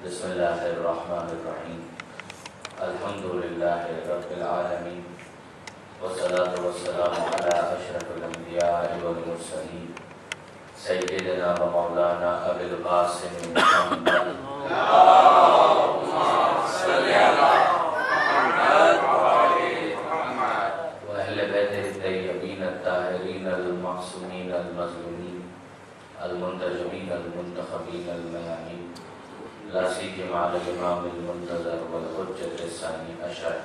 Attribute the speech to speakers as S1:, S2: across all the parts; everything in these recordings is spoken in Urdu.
S1: بسم اللہ الرحمن الرحیم الحمد للہ رب العالمین والصلاة والسلام علی اشرف الانبیاء والمرسلین سیدنا و مولانا ابی القاسم محمد واہل بیتہ الطیبین الطاہرین المعصومین المظلومین المنتجبین المنتخبین الميامین لا سيما على الإمام المنتظر والحجة الثاني عشر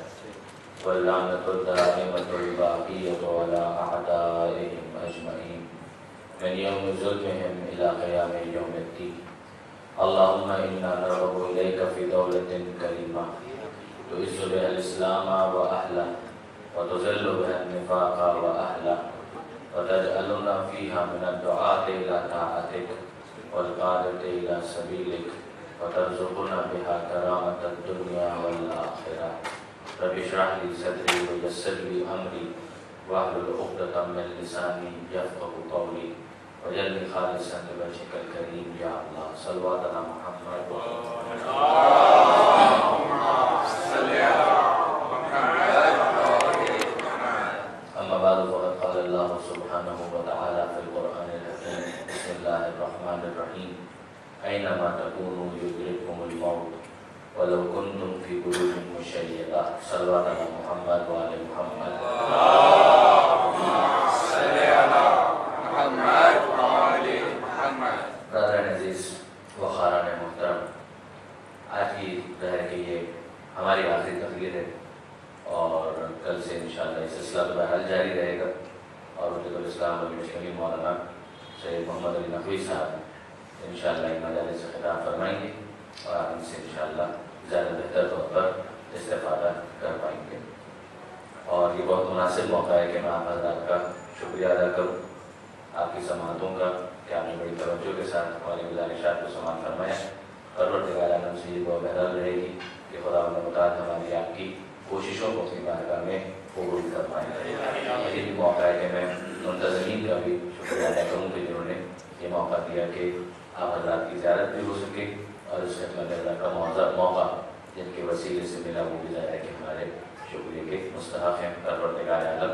S1: واللعنة الدائمة الباقية على أعدائهم أجمعين من يوم ظلمهم إلى قيام يوم الدين. اللهم إنا نرغب إليك في دولة كريمة تعز بها الإسلام وأهله وتذل بها النفاق وأهله وتجعلنا فيها من الدعاة إلى طاعتك والقادة إلى سبيلك وترزقنا بها كرامة الدنيا والآخرة. رب اشرح لي صدري ويسر لي أمري واحلل عقدة من لساني يفقهوا قولي واجعلني خالصا لوجهك الكريم يا الله. صلوات على محمد أما بعد فقد قال الله سبحانه وتعالى في القرآن الحكيم بسم الله الرحمن الرحيم أينما تكونوا يدرككم الموت ولو كنتم في بروج مشيدة. صلوات على محمد وآل محمد. صل على محمد وآل محمد. برادران عزیز و خاران محترم، آج کی ظاہر کہ یہ ہماری آخری تقریر ہے اور کل سے انشاءاللہ یہ سلسلہ تو بہرحال جاری رہے گا اور حجت الاسلام علی مشکلی مولانا سید محمد علی نقوی صاحب انشاءاللہ ان مجالس سے خطاب فرمائیں گے اور آپ ان سے انشاءاللہ زیادہ بہتر طور پر استفادہ کر پائیں گے. اور یہ بہت مناسب موقع ہے کہ میں آپ حضرات کا شکریہ ادا کروں، آپ کی سماعتوں کا کہ آپ نے بڑی توجہ کے ساتھ ہماری گزارشات کو سماعت فرمایا. پروردگار عالم سے یہ دعا بہرحال رہے گی کہ خدا متعال ہماری آپ کی کوششوں کو اپنی بارگاہ میں قبول فرمائیں. یہ بھی موقع ہے کہ میں منتظمین کا بھی شکریہ ادا کروں کہ جنہوں نے یہ موقع دیا کہ آپ حضرات کی زیارت بھی ہو سکے اور اس خدمت اللہ کا معذر موقع جن کے وسیلے سے ملا وہ بھی ظاہر ہے کہ ہمارے شکریہ کے مستحق ہیں. پروردگار عالم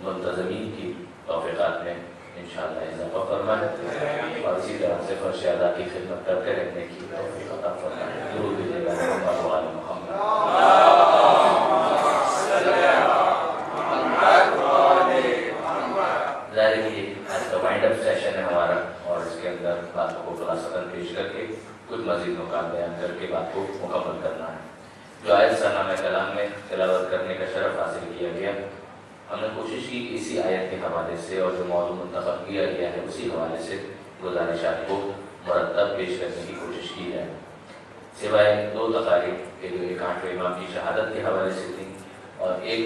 S1: منتظمین کی توفیقات میں انشاءاللہ اضافہ فرمائے اور اسی طرح سے فرش ادا کی خدمت کرتے رہنے کی توفیق عطا فرمائے. درود دیجیے گا محمد و آل محمد. ظاہر ہے کہ آج کا وائنڈ اپ سیشن ہے ہمارا اور اس کے اندر باتوں کو خلاصہ پیش کر کے کچھ مزید نکات بیان کر کے بات کو مکمل کرنا ہے. جو آیت سرنامہ کلام میں تلاوت کرنے کا شرف حاصل کیا گیا، ہم نے کوشش کی کہ اسی آیت کے حوالے سے اور جو موضوع منتخب کیا گیا ہے اسی حوالے سے گزارشات کو مرتب پیش کرنے کی کوشش کی ہے، سوائے دو تقاریر کے جو ایک آٹھویں امام کی شہادت کے حوالے سے تھی اور ایک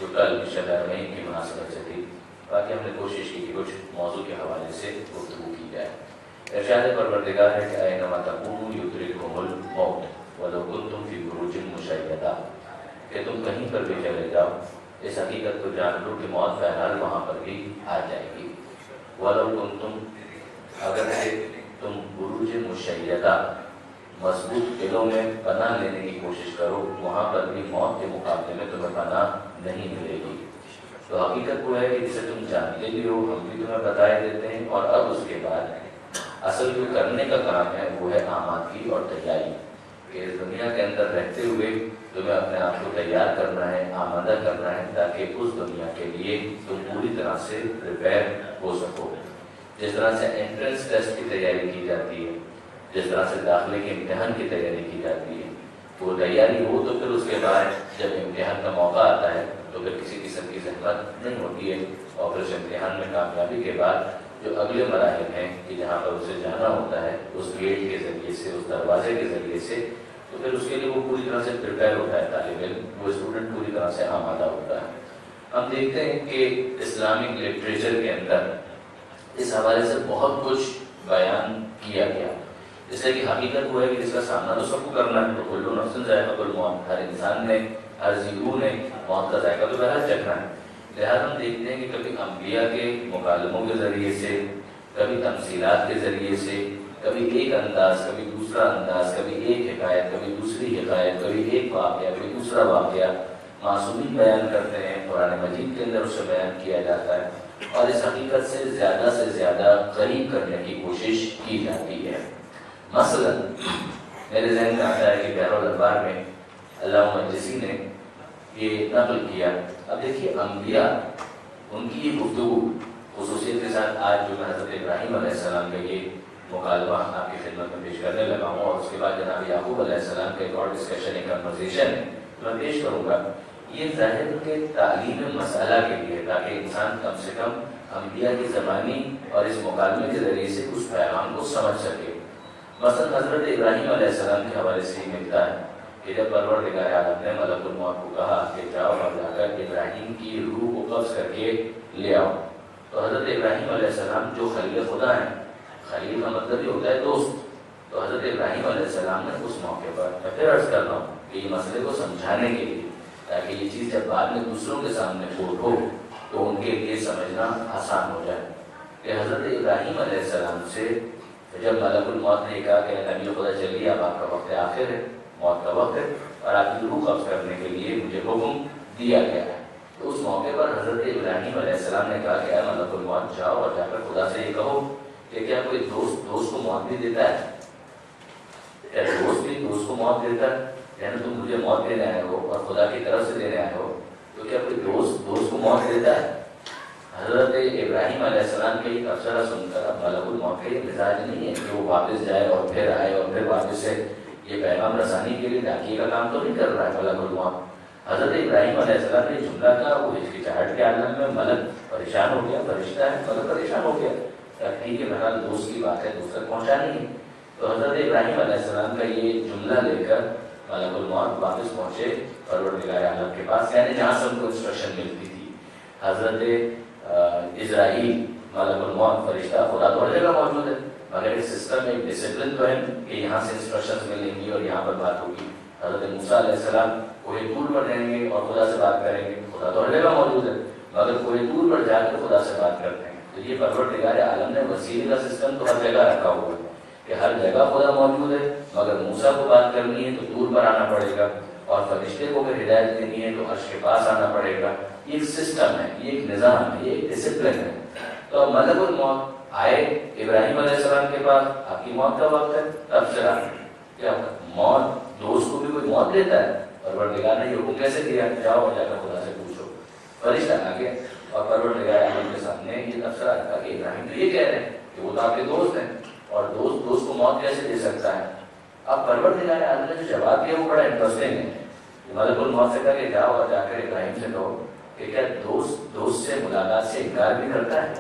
S1: جو کل شب اربعین کی مناسبت سے تھی. باقی ہم نے کوشش کی کہ کچھ موضوع کے حوالے سے گفتگو کی جائے. ارشاد پروردگار ہے کہ اینما تکونوا یدرککم الموت ولو کنتم فی بروج مشیدہ، کہ تم کہیں پر بھی چلے جاؤ اس حقیقت کو جان لو کہ موت بہرحال وہاں پر بھی آ جائے گی. ولو کنتم، اگر تم بروج مشیدہ مضبوط قلعوں میں پناہ لینے کی کوشش کرو وہاں پر بھی موت کے مقابلے میں تمہیں پناہ نہیں ملے گی. تو حقیقت وہ ہے کہ جسے تم جانتے بھی ہو ہم بھی تمہیں بتائے دیتے ہیں اور اب اس کے بعد اصل جو کرنے کا کام ہے وہ ہے آمادگی اور تیاری، کہ اس دنیا کے اندر رہتے ہوئے تمہیں اپنے آپ کو تیار کرنا ہے، آمادہ کرنا ہے تاکہ اس دنیا کے لیے تم پوری طرح سے پریپیئر ہو سکو. جس طرح سے انٹرنس ٹیسٹ کی تیاری کی جاتی ہے، جس طرح سے داخلے کے امتحان کی تیاری کی جاتی ہے، وہ تیاری ہو تو پھر اس کے بعد جب امتحان کا موقع آتا ہے تو پھر کسی قسم کی زحمت نہیں ہوتی ہے اور پھر اس امتحان میں کامیابی کے بعد جو اگلے مراحل ہیں کہ جہاں پر اسے جانا ہوتا ہے اس گیٹ کے ذریعے سے، اس دروازے کے ذریعے سے، تو پھر اس کے لیے وہ پوری طرح سے پریپیئر ہوتا ہے طالب علم، وہ اسٹوڈنٹ پوری طرح سے آمادہ ہوتا ہے. ہم دیکھتے ہیں کہ اسلامک لٹریچر کے اندر اس حوالے سے بہت کچھ بیان کیا گیا، جس سے کہ حقیقت وہ ہے کہ جس کا سامنا تو سب کو کرنا ہے. تو کل نفس ذائقۃ الموت، ہر انسان نے، ہر ذی نے موت کا ذائقہ تو بہرحال چکھنا ہے. لہٰذا ہم دیکھتے ہیں کہ کبھی انبیاء کے مکالموں کے ذریعے سے، کبھی تمثیلات کے ذریعے سے، کبھی ایک انداز، کبھی دوسرا انداز، کبھی ایک حکایت، کبھی دوسری حکایت، کبھی ایک واقعہ، کبھی دوسرا واقعہ معصومین بیان کرتے ہیں، قرآن مجید کے اندر اسے بیان کیا جاتا ہے اور اس حقیقت سے زیادہ قریب کرنے کی کوشش کی جاتی ہے۔ مثلا میرے ذہن میں آتا ہے کہ بحر الانوار میں علامہ مجلسی نے یہ نقل کیا۔ اب دیکھیے انبیاء، ان کی یہ گفتگو خصوصیت کے ساتھ آج جو میں حضرت ابراہیم علیہ السلام کا یہ مکالمہ آپ کی خدمت میں پیش کرنے لگا ہوں، اور اس کے بعد جناب یعقوب علیہ السلام کا ایک اور ڈسکشن، ایک کنورسیشن ہے میں پیش کروں گا، یہ ظاہر کے تعلیم مسئلہ کے لیے، تاکہ انسان کم سے کم انبیاء کی زبانی اور اس مکالمے کے ذریعے سے اس پیغام کو سمجھ سکے۔ مثلا حضرت ابراہیم علیہ السلام کے حوالے سے ہی ملتا ہے کہ جب پروردگار عالم نے ملک الموت کو کہا کہ جاؤ اور جا کر ابراہیم کی روح کو قبض کر کے لے آؤ، تو حضرت ابراہیم علیہ السلام جو خلیل خدا ہیں، خلیل کا مطلب یہ ہوتا ہے دوست، تو حضرت ابراہیم علیہ السلام نے اس موقع پر، میں پھر عرض کر رہا ہوں کہ یہ مسئلے کو سمجھانے کے لیے، تاکہ یہ چیز جب بعد میں دوسروں کے سامنے کوٹ ہو تو ان کے لیے سمجھنا آسان ہو جائے، کہ حضرت ابراہیم علیہ السلام سے جب ملک الموت نے کہا کہ نبی خدا چلیے اب آپ کا وقت آخر ہے، موت کا وقت ہے اور آپ کی روح قبض کرنے کے لیے مجھے حکم دیا گیا ہے، تو اس موقع پر حضرت ابراہیم علیہ السلام نے کہا کہ اے ملک الموت جاؤ اور جا کر خدا سے یہ کہو کہ کیا کوئی دوست کو موت بھی دیتا ہے، کیا دوست بھی دوست کو موت دیتا ہے، یعنی تم مجھے موت دینے آئے ہو اور خدا کی طرف سے دینے آئے ہو، تو کیا کوئی دوست کو موت دیتا ہے؟ حضرت ابراہیم علیہ السلام کے یہ تبصرہ سن کر اب ملک الموت کا یہ مزاج نہیں ہے کہ وہ واپس جائے اور پھر آئے اور پھر واپس سے یہ پیغام رسانی کے لیے ڈاکیے کا کام تو نہیں کر رہا ہے ملک الموت۔ حضرت ابراہیم علیہ السلام نے جملہ کہا، وہ ہچکچاہٹ کے عالم میں ملک پریشان ہو گیا، فرشتہ ہے ملک پریشان ہو گیا، ٹھیک ہے بہرحال دوست کی بات ہے، دوست تک پہنچانی ہے، تو حضرت ابراہیم علیہ السلام کا یہ جملہ لے کر ملک الموت واپس پہنچے پروردگار عالم کے پاس، یعنی جہاں سے ان کو انسٹرکشن ملتی تھی۔ حضرت اسرائیل ملک الموت فرشتہ خدا تو ہر جگہ موجود ہے، مگر ایک سسٹم میں ایک ڈسپلن تو ہے کہ یہاں سے انسٹرکشنز ملیں گی اور یہاں پر بات ہوگی۔ حضرت موسیٰ علیہ السلام کوئی دور پر رہیں گے اور خدا سے بات کریں گے، خدا تو ہر جگہ موجود ہے مگر کوئی دور پر جا کر خدا سے بات کرتے ہیں، تو یہ پروردگار عالم نے وسیلے کا سسٹم تو ہر جگہ رکھا ہوا ہے کہ ہر جگہ خدا موجود ہے، مگر موسیٰ کو بات کرنی ہے تو دور پر آنا پڑے گا، اور فرشتے کو اگر ہدایت دینی ہے تو عرش کے پاس آنا پڑے گا۔ یہ ایک سسٹم ہے، یہ ایک نظام ہے، یہ ایک ڈسپلن ہے۔ تو ملک الموت آئے ابراہیم علیہ السلام کے پاس، آپ کی موت کا وقت ہے، تب چلا کیا موت دوست کو بھی کوئی موت دیتا ہے؟ پروردگار نے یہ حکم کیسے دیا؟ جاؤ اور جا کر خدا سے پوچھو۔ فرشتہ آگے اور پروردگار عالم کے سامنے یہ تبصرہ رکھا کہ ابراہیم تو یہ کہہ رہے ہیں کہ وہ تو آپ کے دوست ہیں، اور دوست کو موت کیسے دے سکتا ہے؟ اب پروردگار عالم نے جو جواب دیا وہ بڑا انٹرسٹنگ ہے۔ ملک الموت سے کہا کہ جاؤ اور جا کر ابراہیم سے کہو کہ کیا دوست سے ملاقات سے انکار بھی کرتا ہے؟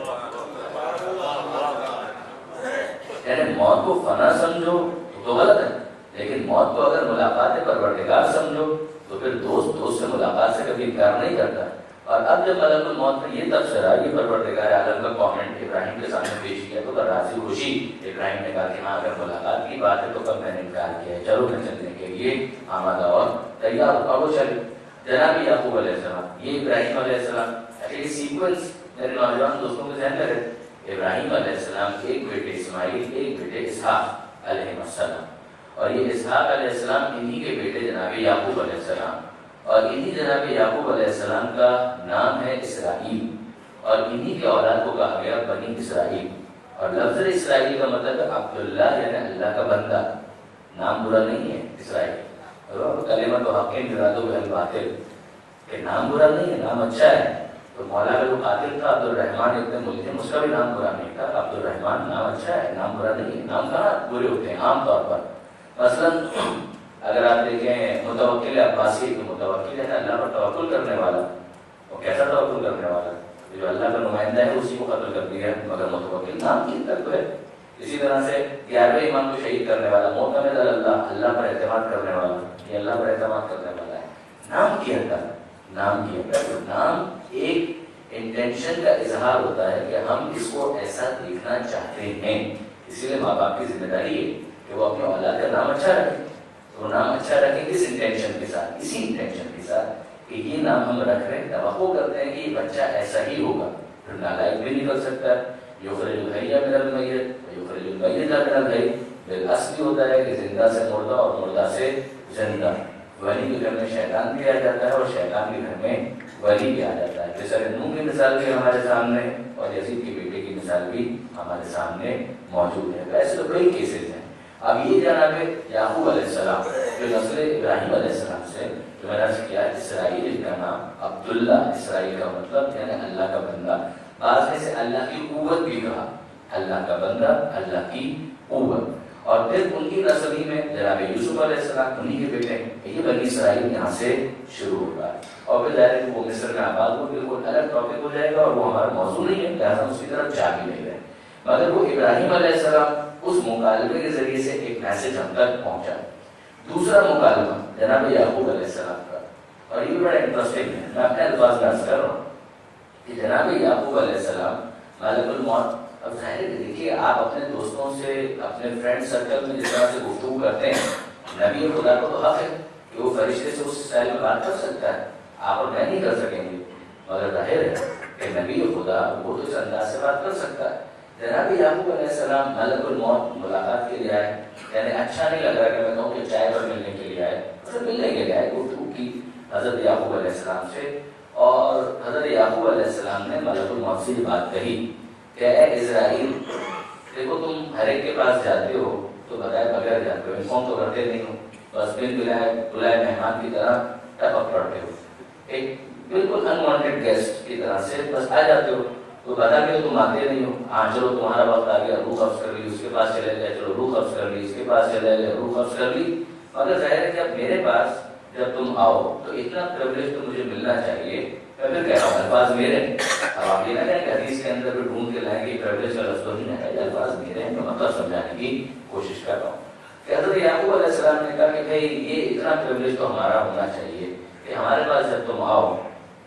S1: یعنی موت کو فنا سمجھو تو غلط ہے، لیکن موت کو اگر ملاقات پروردگار سمجھو تو پھر دوست سے ملاقات سے کبھی انکار نہیں کرتا۔ اور اب جب ملک الموت نے یہ تبصرہ، یہ پروردگار عالم کا کامنٹ ابراہیم کے سامنے پیش کیا تو راضی خوشی ابراہیم نے کہا کہ ہاں اگر ملاقات کی بات ہے تو کب میں نے انکار کیا ہے، چلو میں چلنے کے لیے آمادہ اور تیار ہو، اور وہ چلے۔ جناب یعقوب علیہ السلام، یہ ابراہیم علیہ السلام، یہ سیکوینس میرے نوجوان دوستوں کے ذہن میں رہے۔ ابراہیم علیہ السلام ایک بیٹے اسماعیل، ایک بیٹے اسحاق علیہ السلام، اور یہ اسحاق علیہ السلام انہی کے بیٹے جناب یعقوب علیہ السلام، اور انہی جناب یعقوب علیہ السلام کا نام ہے اسرائیل، اور انہی کے اولاد کو کہا گیا بنی اسرائیل، اور لفظ اسرائیل کا مطلب ہے عبداللہ، یعنی اللہ کا بندہ۔ نام برا نہیں ہے اسرائیل، کلمہ تو حق مراد باطل، کہ نام برا نہیں ہے، نام اچھا ہے۔ تو مولا کا جو قاتل تھا عبد الرحمن ابن ملجم، اس کا بھی نام برا نہیں تھا، عبد الرحمن نام اچھا ہے، نام برا نہیں ہے۔ نام کہاں برے ہوتے ہیں عام طور پر؟ مثلا اگر آپ دیکھیں متوکل عباسی، تو متوکل ہے اللہ پر توکل کرنے والا، وہ کیسا توکل کرنے والا؟ جو اللہ کا نمائندہ ہے اسی کو قتل کر دیا، مگر متوکل نام کی تک تو ہے۔ اسی طرح سے 11ویں امام کو شہید کرنے والا معتمد اللہ، اللہ پر اعتماد کرنے والا، یہ اللہ پر اعتماد کرنے والا ہے۔ نام کی حد تک، نام کی حد تک، نام ایک انٹینشن کا اظہار ہوتا ہے کہ ہم اس کو ایسا دیکھنا چاہتے ہیں، اسی لیے ماں باپ کی ذمہ داری ہے کہ وہ اپنے اولاد کا نام اچھا رکھیں۔ تو نام اچھا رکھیں کس انٹینشن کے ساتھ؟ اسی انٹینشن کے ساتھ کہ یہ نام ہم رکھ رہے ہیں، توقع کرتے ہیں کہ یہ بچہ ایسا ہی ہوگا، پھر نالائق بھی نکل سکتا ہے، یخرج الحی من المیت ویخرج بالمیت من الحی، بالاصل ہوتا ہے کہ زندہ سے مردہ اور مردہ سے زندہ. ولی کے گھر میں شیطان بھی آ جاتا ہے اور شیطان کے گھر میں ولی بھی آ جاتا ہے. جیسا نوح کی مثال بھی ہمارے سامنے اور یزید کے بیٹے کی مثال بھی ہمارے سامنے موجود ہے. ویسے تو کئی کیسز ہیں. اب یہ جناب یعقوب علیہ السلام جو نسل ابراہیم علیہ السلام سے، جو میں نے عرض کیا اسرائیل کا نام عبداللہ، اسرائیل کا مطلب یعنی اللہ کا بندہ. بعض میں سے اللہ کی قوت بھی کہا، اللہ کا بندہ، اللہ کی قوت. اور پھر ان کی نسل ہی میں جناب یوسف علیہ السلام انہی کے بیٹے ہیں. یہ بنی اسرائیل یہاں سے شروع ہوگا اور پھر ظاہر ہے وہ مصر میں آباد ہو، بالکل الگ ٹاپک ہو جائے گا اور وہ ہمارا موضوع نہیں ہے، لہٰذا اس کی طرف جا بھی نہیں رہے. مگر وہ ابراہیم علیہ السلام اس مکالمے کے ذریعے سے ایک میسج ہم تک پہنچا. دوسرا مکالمہ جناب یعقوب علیہ السلام کا، اور یہ بڑا انٹرسٹنگ ہے. میں اپنے الفاظ میں عرض کر رہا ہوں کہ جناب یعقوب علیہ السلام مالک الموت. اب ظاہر ہے دیکھیے آپ اپنے دوستوں سے، اپنے فرینڈ سرکل میں جس طرح سے گفتگو کرتے ہیں، نبی خدا کو تو حق ہے کہ وہ فرشتے سے اس اسٹائل میں بات کر سکتا ہے، آپ اور میں نہیں کر سکیں گے. مگر ظاہر ہے کہ نبی خدا وہ تو اس انداز سے بات کر سکتا ہے. جناب یعقوب علیہ السلام ملک الموت ملاقات کے لیے آئے. یعنی اچھا نہیں لگ رہا کہ میں کہوں کہ چائے پر ملنے کے لیے آئے، مطلب ملنے کے لیے آئے. گفتگو کی حضرت یعقوب علیہ السلام سے، اور حضرت یعقوب علیہ السلام نے ملک الموت سے یہ بات کہی کہ اے اسرائیل، دیکھو تم ہر ایک کے پاس جاتے ہو تو بتائے بغیر جاتے ہو، انفارم تو کرتے نہیں ہو، بس بن بلائے مہمان کی طرح ٹپک پڑتے ہو، ایک بالکل انوانٹیڈ گیسٹ کی طرح سے بس آ جاتے ہو. تو بتا کے تم آتے نہیں ہو. ہاں چلو تمہارا وقت آ گیا، روح قبض کر لی، اس کے پاس چلے گئے، چلو روح قبض کر لی، اس کے پاس چلے گئے، روح قبض کر لی. مگر ظاہر ہے کہ اب میرے پاس جب تم آؤ تو اتنا پریولیج تو مجھے ملنا چاہیے. میں پھر کہہ رہا ہوں الفاظ میرے ہیں. اب آپ یہ نہ کہیں کہ حدیث کے اندر بھی ڈھونڈ کے لائیں گے پریولیج کا لفظ نہیں ہے، یہ الفاظ میرے ہیں، میں مطلب سمجھانے کی کوشش کر رہا ہوں. کہ حضرت یعقوب علیہ السلام نے کہا کہ بھائی یہ اتنا پریولیج تو ہمارا ہونا چاہیے کہ ہمارے پاس جب تم آؤ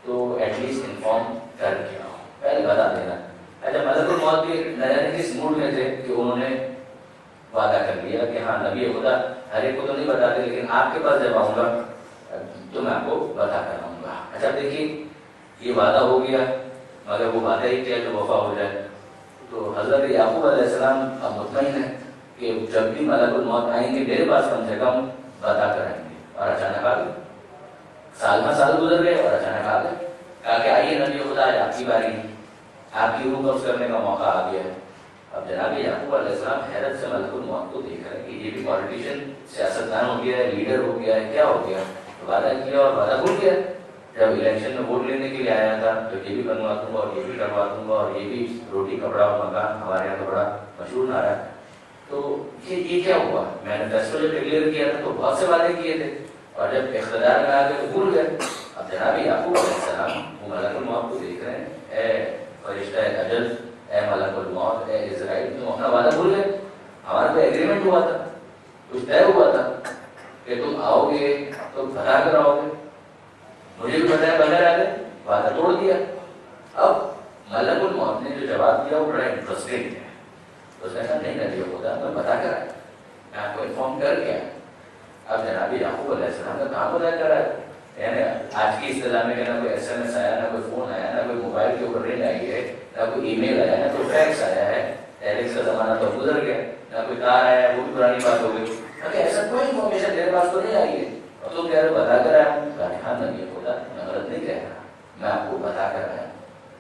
S1: تو ایٹ لیسٹ انفارم کر کے آؤ، پہلے بتا دینا. اچھا ملک الموت بھی نظر کس موڈ میں تھے کہ انہوں نے وعدہ کر لیا کہ ہاں نبی خدا ہر ایک کو تو نہیں بتاتے، لیکن آپ کے پاس جب آؤں گا تو میں آپ کو بتا کر آؤں گا. اچھا دیکھیے یہ وعدہ ہو گیا، مگر وہ وعدہ ہی کیا جو وفا ہو جائے. تو حضرت یعقوب علیہ السلام اب مطمئن ہے کہ جب بھی ملک الموت آئیں گے میرے پاس کم سے کم بتا کر آئیں گے. اور اچانک آ گئے، سال ہاں سال گزر گئے اور اچانک آ گئے. کہا کہ آئیے نبی خدا آج آپ کی باری، آپ کی روح قبض کرنے کا موقع آ گیا ہے. اب جناب یعقوب علیہ السلام حیرت سے ملک الموت کو دیکھ رہے ہیں کہ یہ بھی پالیٹیشین، سیاستدان ہو گیا ہے، لیڈر ہو گیا ہے، کیا ہو گیا. وعدہ کیا اور وعدہ بھول گیا. جب الیکشن میں ووٹ لینے کے لیے آیا تھا تو یہ بھی بنوا دوں گا اور یہ بھی کروا دوں گا اور یہ بھی روٹی کپڑا اور مکان ہمارے یہاں تو بڑا مشہور نہ رہا. تو یہ کیا ہوا؟ مینیفیسٹو جب ڈکلیئر کیا تھا تو بہت سے وعدے کیے تھے اور جب اقتدار میں آ گئے تو بھول گئے. اب جناب یعقوب علیہ السلام وہ ملک الموت کو دیکھ رہے ہیں، اے فرشتہ اجل، اے ملک الموت، اے اسرائیل، تم اپنا وعدہ بھول گئے. ہمارا کوئی ایگریمنٹ ہوا تھا، کچھ طے ہوا تھا کہ تم آؤ گے تو بتا کر آؤ گے. مجھے بھی بتایا بغیر آ گئے، وعدہ توڑ دیا. اب ملک الموت نے جو جواب دیا وہ بڑا انٹرسٹنگ ہے. اس نے کہا نہیں نبی خدا میں بتا کر آیا، میں آپ کو انفارم کر کے آیا. اب جناب یعقوب علیہ السلام کا کہاں بتا کر آیا؟ یعنی آج کی اصطلاح میں نہ کوئی SMS آیا، نہ کوئی فون آیا، نہ کوئی موبائل کے اوپر رنگ آئی ہے، نہ کوئی ای میل آیا، نہ کوئی فیکس آیا ہے. ٹیلیکس کا زمانہ تو گزر گیا. نہ کوئی کار آیا ہے، وہ بھی پرانی بات ہو گئی. ایسا کوئی انفارمیشن میرے پاس تو نہیں آئی ہے اور تم کہہ رہے بتا کر آیا ہوں. ہاں نبی خدا میں غلط نہیں کہہ رہا، میں آپ کو بتا کر آیا ہوں.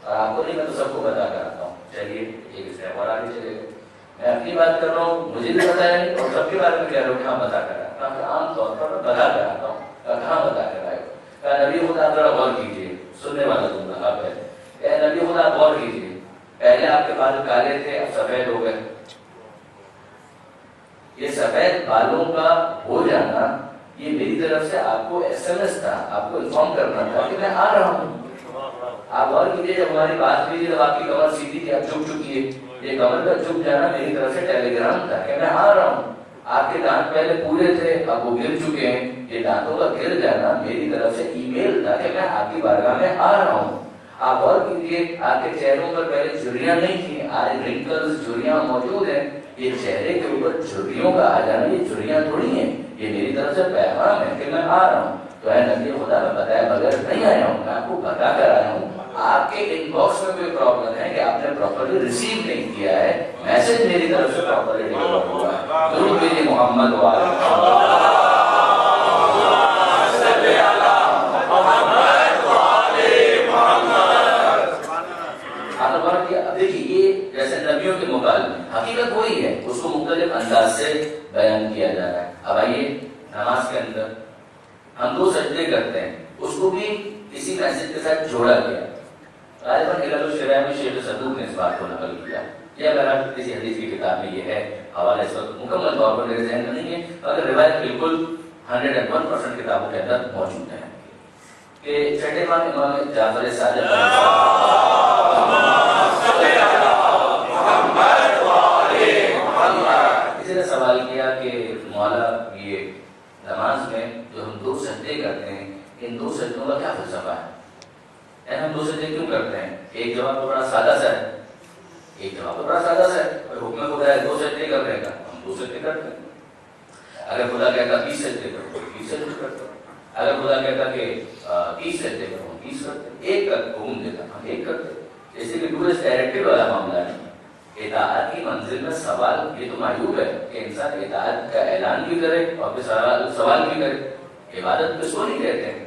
S1: اور آپ کو نہیں، میں تو سب کو بتا کر آتا ہوں. چلیے ایک اسٹیپ اور آگے چلے گئے. میں اپنی بات کر رہا ہوں، مجھے بھی بتایا نہیں اور سب کے بارے میں کہہ رہا ہوں کہ ہاں بتا کر آیا. عام طور پر میں بتا کر آتا ہوں. کہاں بتا کر آئے؟ کہا نبی خدا ذرا غور کیجیے، سننے والا تم رہا پہلے. اے نبی خدا غور کیجیے، پہلے آپ کے بال کالے تھے اب سفید ہو گئے. یہ سفید بالوں کا ہو جانا یہ میری طرف سے آپ کو SMS تھا، آپ کو انفارم کرنا تھا کہ میں آ رہا ہوں. آپ غور کیجیے، جب ہماری بات ہوئی جب آپ کی کمر سیدھی تھی آپ جھک چکی ہے. یہ کمر کا جھک جانا میری طرف سے ٹیلی گرام تھا کہ میں آ رہا ہوں. آپ کے دانت پہلے پورے تھے اب وہ گر چکے ہیں. یہ دانتوں کا گر جانا میری طرف سے ای میل تھا کہ میں آپ کی بارگاہ میں آ رہا ہوں. آپ غور کیجیے، آپ کے چہروں پر پہلے جھریاں نہیں تھیں، آج رنکلز جھریاں موجود ہیں. یہ چہرے کے اوپر جھریوں کا آ جانا یہ جھریاں تھوڑی ہیں، یہ میری طرف سے پیغام ہے کہ میں آ رہا ہوں. تو اے نبی خدا میں بتایا بغیر نہیں آیا ہوں، میں آپ کو بتا کر آیا ہوں. آپ کے ان باکس میں کوئی پرابلم ہے کہ آپ نے پراپرلی ریسیو نہیں کیا ہے، میسج میری طرف سے پراپرلی ڈیلیور ہوا ہے، درود بھیجیے محمد وعلی دیکھیے یہ جیسے نبیوں کے مقابلے حقیقت وہی ہے، اس کو مختلف انداز سے بیان کیا جا رہا ہے۔ اب آئیے نماز کے اندر ہم 2 سجدے کرتے ہیں، اس کو بھی اسی میسج کے ساتھ جوڑا گیا۔ غالباً علل الشرائع میں شیخ صدوق نے اس بات کو نقل کیا، یا بہرحال کسی حدیث کی کتاب میں یہ ہے، حوالہ اس وقت مکمل طور پر میرے ذہن میں نہیں ہے، مگر روایت بالکل 101% کتابوں کے اندر موجود ہے کہ چھٹے امام جعفر صادق کسی نے سوال کیا کہ مولا یہ نماز میں جو ہم 2 سجدے کرتے ہیں، ان 2 سجدوں کا کیا فلسفہ ہے؟ ہم 2 سجدے کیوں کرتے ہیں؟ ایک جواب تو بڑا سادہ سا ہے، حکم خدا ہے 2 سجدے کرنے کا، ہم 2 سجدے کرتے ہیں۔ اگر خدا کہتا 20 سجدے کرو 20 سجدے کرتے ہیں، اگر خدا کہتا کہ 30 سجدے کرو 30 کرتے ہیں، ایک کا حکم دیتا ہم ایک کرتے ہیں۔ جیسے کہ ٹورسٹ ڈائریکٹو والا معاملہ ہے، اطاعت کی منزل میں سوال یہ تو معیوب ہے کہ انسان اطاعت کا اعلان بھی کرے اور پھر سوال بھی کرے۔ عبادت تو اس کو نہیں کہتے ہیں۔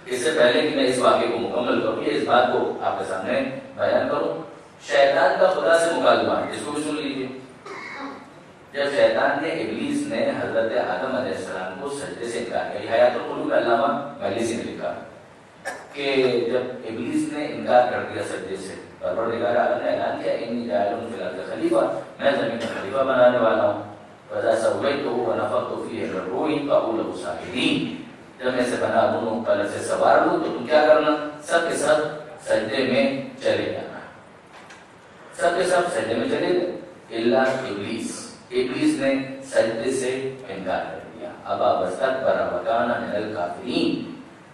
S1: اس سے پہلے کہ میں اس واقعے کو مکمل کروں، یہ اس بات کو آپ کے سامنے بیان کروں، شیطان کا خدا سے مکالمہ ہے، اس کو بھی سن لیجیے۔ جب شیطان نے ابلیس نے حضرت آدم علیہ السلام کو سجدے سے انکار کیا، یہ حیات القلوب میں علامہ مجلسی نے لکھا کہ جب ابلیس نے انکار کر دیا سجدے سے، پروردگار عالم نے اعلان کیا انی جاعل فی الارض خلیفہ، میں زمین میں خلیفہ بنانے والا ہوں، فاذا سویتہ ونفخت فیہ من روحی فقعوا له ساجدین، جب میں سے بنا دونوں قلم سے سوار لوں تو تم کیا کرنا؟ سب کے سب سجدے میں چلے جانا۔ سب کے سب سجدے میں چلے گئے الا ابلیس، ابلیس نے سجدے سے انکار کر دیا۔ ابا واستکبر وکان من الکافرین،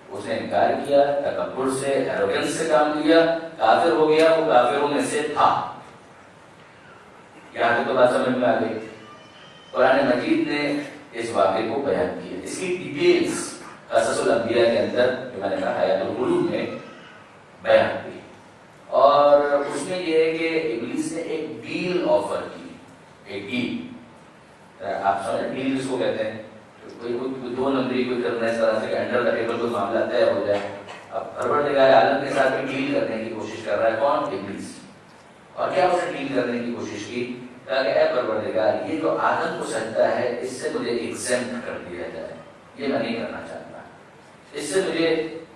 S1: اس نے انکار کیا، تکبر سے، ایروگنس سے کام لیا، کافر ہو گیا، وہ کافروں میں سے تھا۔ یہاں تک تو بات سمجھ میں آ گئی۔ قرآن مجید نے اس واقعے کو بیان کیا، اس کی ڈیٹیلز قصص الانبیاء کے اندر جو میں نے کہا حیات القلوب میں بیان کی، اور اس میں یہ ہے کہ ابلیس نے ایک ڈیل آفر کی، ایک ڈیل، آپ سمجھیں ڈیل اس کو کہتے ہیں، کوئی 2 نمبری کوئی کرنا اس طرح سے کہ انڈر دا ٹیبل کوئی معاملہ طے ہو جائے۔ اب پروردگار عالم کے ساتھ ڈیل کرنے کی کوشش کر رہا ہے کون؟ ابلیس۔ اور کیا اس نے ڈیل کرنے کی کوشش کی؟ کہ اے پروردگار یہ جو آدم کو سجدہ ہے اس سے مجھے ایگزمپٹ کر دیا جائے، یہ میں نہیں کرنا چاہتا، اس سے مجھے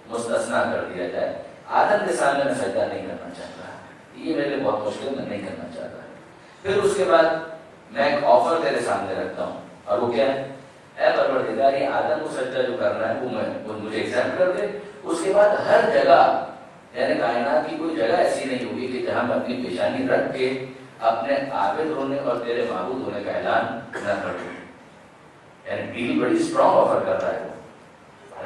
S1: مستثنا کر دیا جائے، آدم کے سامنے میں سجدہ نہیں کرنا چاہتا، یہ میرے لیے بہت مشکل، میں نہیں کرنا چاہتا۔ پھر اس کے بعد میں ایک آفر تیرے سامنے رکھتا ہوں، اور وہ کیا ہے؟ اے پروردگار یہ آدم کو سجدہ جو کرنا ہے وہ مجھے ایگزمپٹ کر دے، اس کے بعد ہر جگہ یعنی کائنات کی کوئی جگہ ایسی نہیں ہوگی کہ جہاں میں اپنی پیشانی رکھ کے اپنے عابد ہونے اور تیرے معبود ہونے کا اعلان نہ کر دوں۔ یعنی ڈیل بڑی اسٹرانگ آفر کر رہا ہے وہ،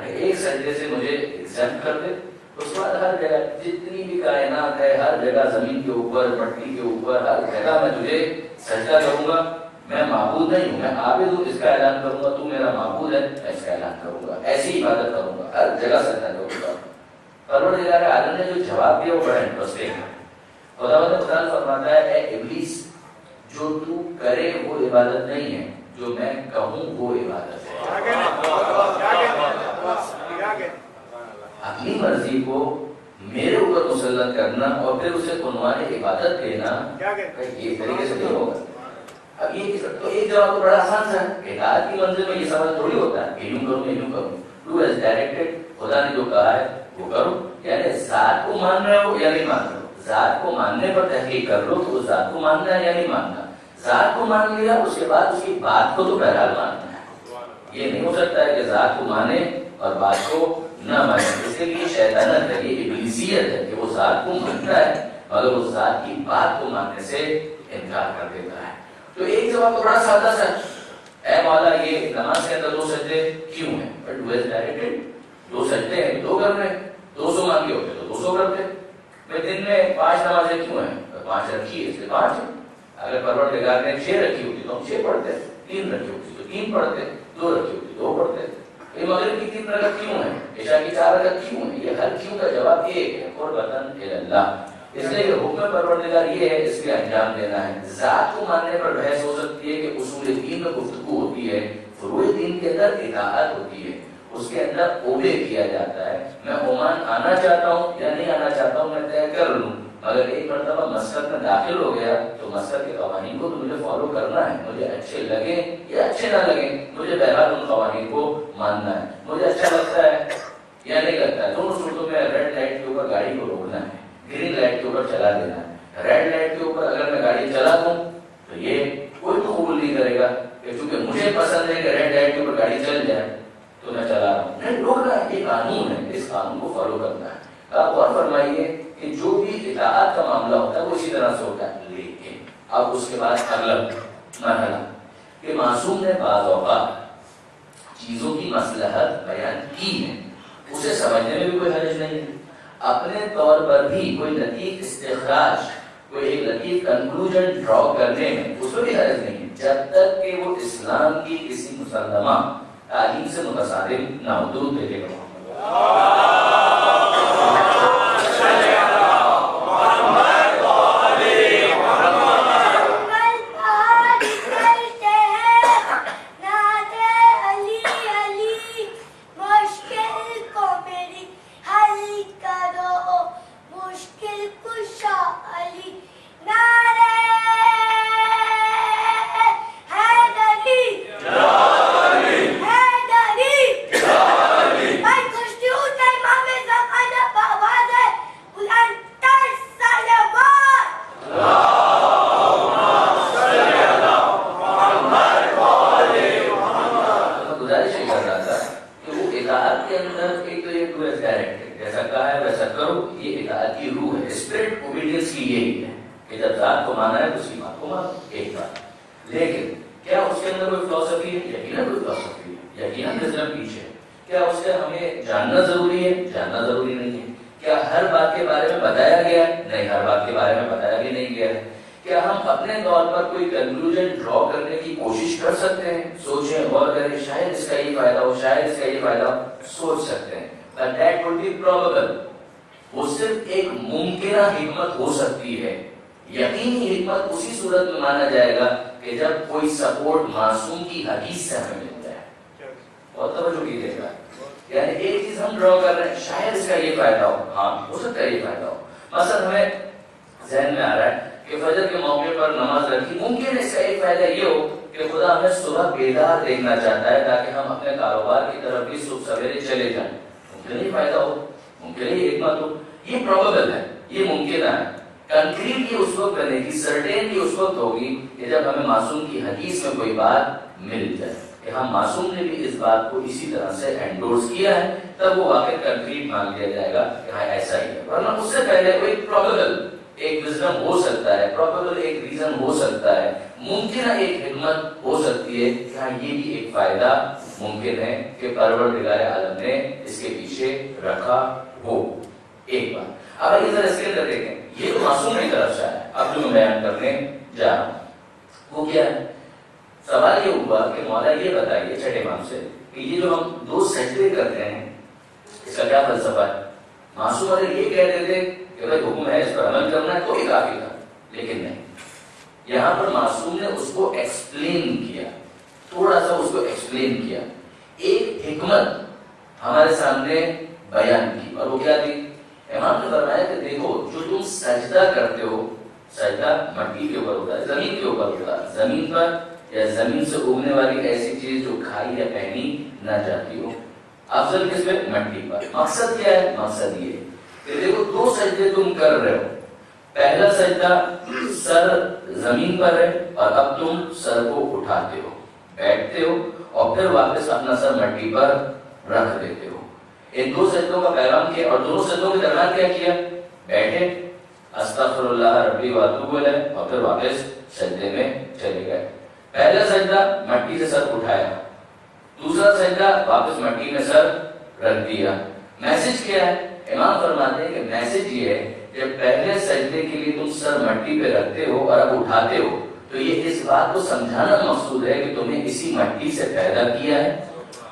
S1: ایک سجدے سے مجھے ایگزمپٹ کر دے، اس کے بعد ہر جگہ جتنی بھی کائنات ہے ہر جگہ زمین کے اوپر مٹی کے اوپر ہر جگہ میں تجھے سجدہ کروں گا، میں معبود نہیں ہوں، میں عابد ہوں، اس کا اعلان کروں گا، تو میرا معبود ہے، میں اس کا اعلان کروں گا، ایسی عبادت کروں گا، ہر جگہ سجدہ کروں گا۔ پروردگار عالم نے جو جواب دیا وہ بڑا انٹرسٹنگ ہے۔ خداوند تعالیٰ فرماتا ہے اے ابلیس جو تو کرے وہ عبادت نہیں ہے، جو میں کہوں وہ عبادت ہے۔ اپنی مرضی کو میرے اوپر مسلط کرنا اور پھر اسے عنوان عبادت دینا یہ طریقے سے نہیں ہوگا۔ اب یہ تو ایک جواب تو بڑا آسان سا ہے، اطاعت کی منزل میں یہ سوال تھوڑی ہوتا ہے کہ یوں کروں یا یوں کروں، ڈو ایز ڈائریکٹڈ، خدا نے جو کہا ہے وہ کرو، یعنی ذات کو مان رہے ہو یا نہیں مان رہے ہو، ذات کو ماننے پر تحقیق کر لو تو اس ذات کو ماننا ہے یا نہیں ماننا، ذات کو مان لیا اس کے بعد اس کی بات کو تو بہرحال ماننا ہے۔ یہ نہیں ہو سکتا ہے کہ ذات کو مانے اور بات کو نہ مانے، اس کے لیے شیطانت ہے، یہ ابلیسیت ہے کہ وہ ذات کو مانتا ہے مگر اس ذات کی بات کو ماننے سے انکار کر دیتا ہے۔ تو ایک جواب تو بڑا سادہ سا، اے مولا یہ نماز کے اندر 2 سجدے کیوں ہیں؟ بٹ وہ ڈائریکٹڈ 2 سجدے ہیں 2 کرنے، 200 مانگے ہوتے تو 200 کرتے، میں دن میں 5 نمازیں کیوں ہیں؟ 5 رکھی ہے اس لیے 5 ہیں، اگر پروردگار نے 6 رکھی ہوتی تو ہم 6 پڑھتے، 3 رکھی ہوتی تو 3 پڑھتے، 2 رکھی ہوتی 2 پڑھتے۔ یہ مغرب کی 3 رکعت کیوں ہے، عشاء کی 4 رکعت کیوں ہے؟ یہ ہر کیوں کا جواب ایک ہے، قربتاً اللہ. اس لیے کہ حکم پروردگار یہ ہے، اس کے انجام دینا ہے. ذات کو ماننے پر بحث ہو سکتی ہے کہ اصول دین میں گفتگو ہوتی ہے، فروع دین کے اندر اطاعت ہوتی ہے، اس کے اندر اوبے کیا جاتا ہے. میں عمان آنا چاہتا ہوں یا نہیں آنا چاہتا ہوں میں طے کر لوں، اگر ایک مرتبہ مسجد میں داخل ہو گیا تو مسجد کے قوانین کو تو مجھے فالو کرنا ہے، مجھے اچھے لگیں یا اچھے نہ لگیں، مجھے بہرحال ان قوانین کو ماننا ہے. مجھے اچھا لگتا ہے یا نہیں لگتا ہے، دونوں صورتوں میں ریڈ لائٹ کے اوپر گاڑی کو روکنا ہے، گرین لائٹ کے اوپر چلا دینا ہے. ریڈ لائٹ کے اوپر اگر میں گاڑی چلا دوں تو یہ کوئی قبول نہیں کرے گا کہ چونکہ مجھے پسند ہے کہ ریڈ لائٹ کے اوپر گاڑی چل جائے تو میں چلا رہا ہوں. نہیں، روکنا ہے، یہ قانون ہے، اس قانون کو فالو کرنا ہے. آپ غور فرمائیے کہ جو بھی اطاعت کا معاملہ ہوتا ہے وہ اسی طرح سے ہوتا ہے. لیکن اب اس کے بعد اگلا مرحلہ کہ معصوم نے بعض اوقات چیزوں کی مصلحت بیان کی ہے، اسے سمجھنے میں بھی کوئی حرج نہیں ہے، اپنے طور پر بھی کوئی لطیف استخراج، کوئی ایک لطیف کنکلوژن ڈرا کرنے میں اس میں بھی حرج نہیں ہے، جب تک کہ وہ اسلام کی کسی مسلمہ تعلیم سے متصادم نہ ہو. درود بھیجے گا.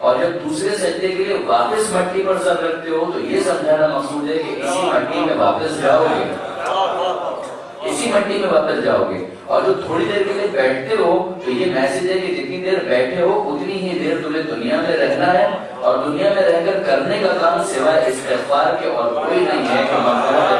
S1: اور جب دوسرے سجدے کے لیے واپس مٹی پر سر رکھتے ہو تو یہ سمجھانا مقصود ہے کہ اسی مٹی میں واپس جاؤ گے، اسی مٹی میں واپس جاؤ گے. اور جو تھوڑی دیر کے لیے بیٹھتے ہو تو یہ میسج ہے کہ جتنی دیر بیٹھے ہو اتنی ہی دیر تمہیں دنیا میں رہنا ہے، اور دنیا میں رہ کر کرنے کا کام سوائے استغفار کے اور کوئی نہیں ہے کہ مغفرت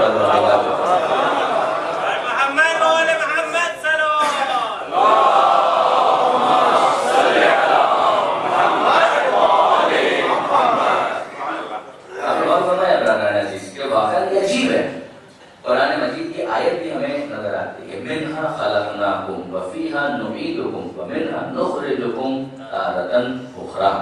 S1: قرآن مجید کی آیت بھی ہمیں نظر آتی ہے، منہا خلقناکم وفیہا نعیدکم ومنہا نخرجکم تارۃ اخری.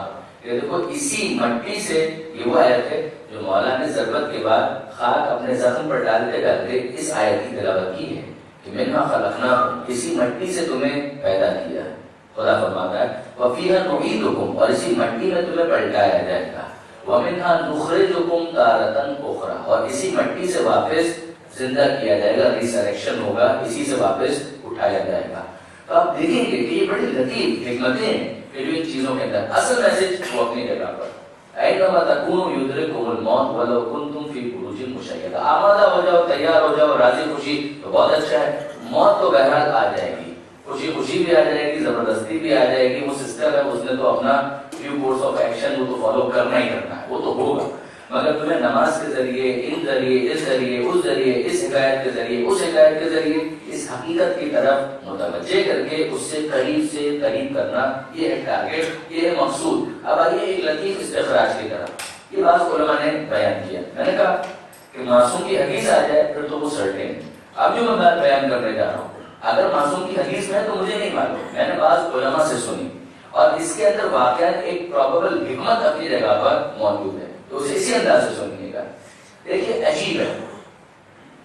S1: یہ دیکھو اسی مٹی سے، یہ وہ آیت ہے جو مولا نے ضربت کے بعد خاک اپنے زخم پر ڈالتے ڈالتے اس آیت کی تلاوت کی ہے کہ منہا خلقناکم، اسی مٹی سے تمہیں پیدا کیا ہے. خدا فرماتا ہے وفیہا نعیدکم، اور اسی مٹی میں تمہیں پلٹایا جائے گا، ومنہا نخرجکم تارۃ اخری، اور اسی مٹی سے واپس زندہ کیا جائے گا، ریسریکشن ہوگا، اسی سے واپس اٹھایا جائے گا. تو آپ دیکھیں گے کہ یہ بڑی لطیف حکمتیں ہیں کہ جو ان چیزوں کے اندر اصل میسج وہ اپنی جگہ پر. اینما تکونوا یدرککم الموت ولو کنتم فی بروج مشیدہ. آمادہ ہو جاؤ، تیار ہو جاؤ، راضی خوشی تو بہت اچھا ہے. موت تو بہرحال آ جائے گی، خوشی خوشی بھی آ جائے گی، زبردستی بھی آ جائے گی. وہ سسٹم ہے، اس نے تو اپنا ڈیو کورس آف ایکشن وہ تو فالو کرنا ہی کرنا ہے، وہ تو ہوگا. مگر تمہیں نماز کے ذریعے، ان ذریعے، اس ذریعے، اس ذریعے، اس حکایت کے ذریعے، اس حکایت کے ذریعے اس حقیقت کی طرف متوجہ کر کے اس سے قریب کرنا، یہ ہے ٹارگیٹ، یہ ہے مقصود. اب آئیے ایک لطیف استخراج کی طرف. یہ بات علماء نے بیان کیا. میں نے کہا کہ معصوم کی حدیث آ جائے پھر تو وہ سرٹین. اب جو میں بات بیان کرنے جا رہا ہوں، اگر معصوم کی حدیث میں تو مجھے نہیں معلوم، میں نے بعض علماء سے سنی اور اس کے اندر واقعہ ایک پروبیبل حکمت اپنی جگہ پر موجود ہے، تو اسے اسی انداز سے سنیے گا. دیکھیے عجیب ہے،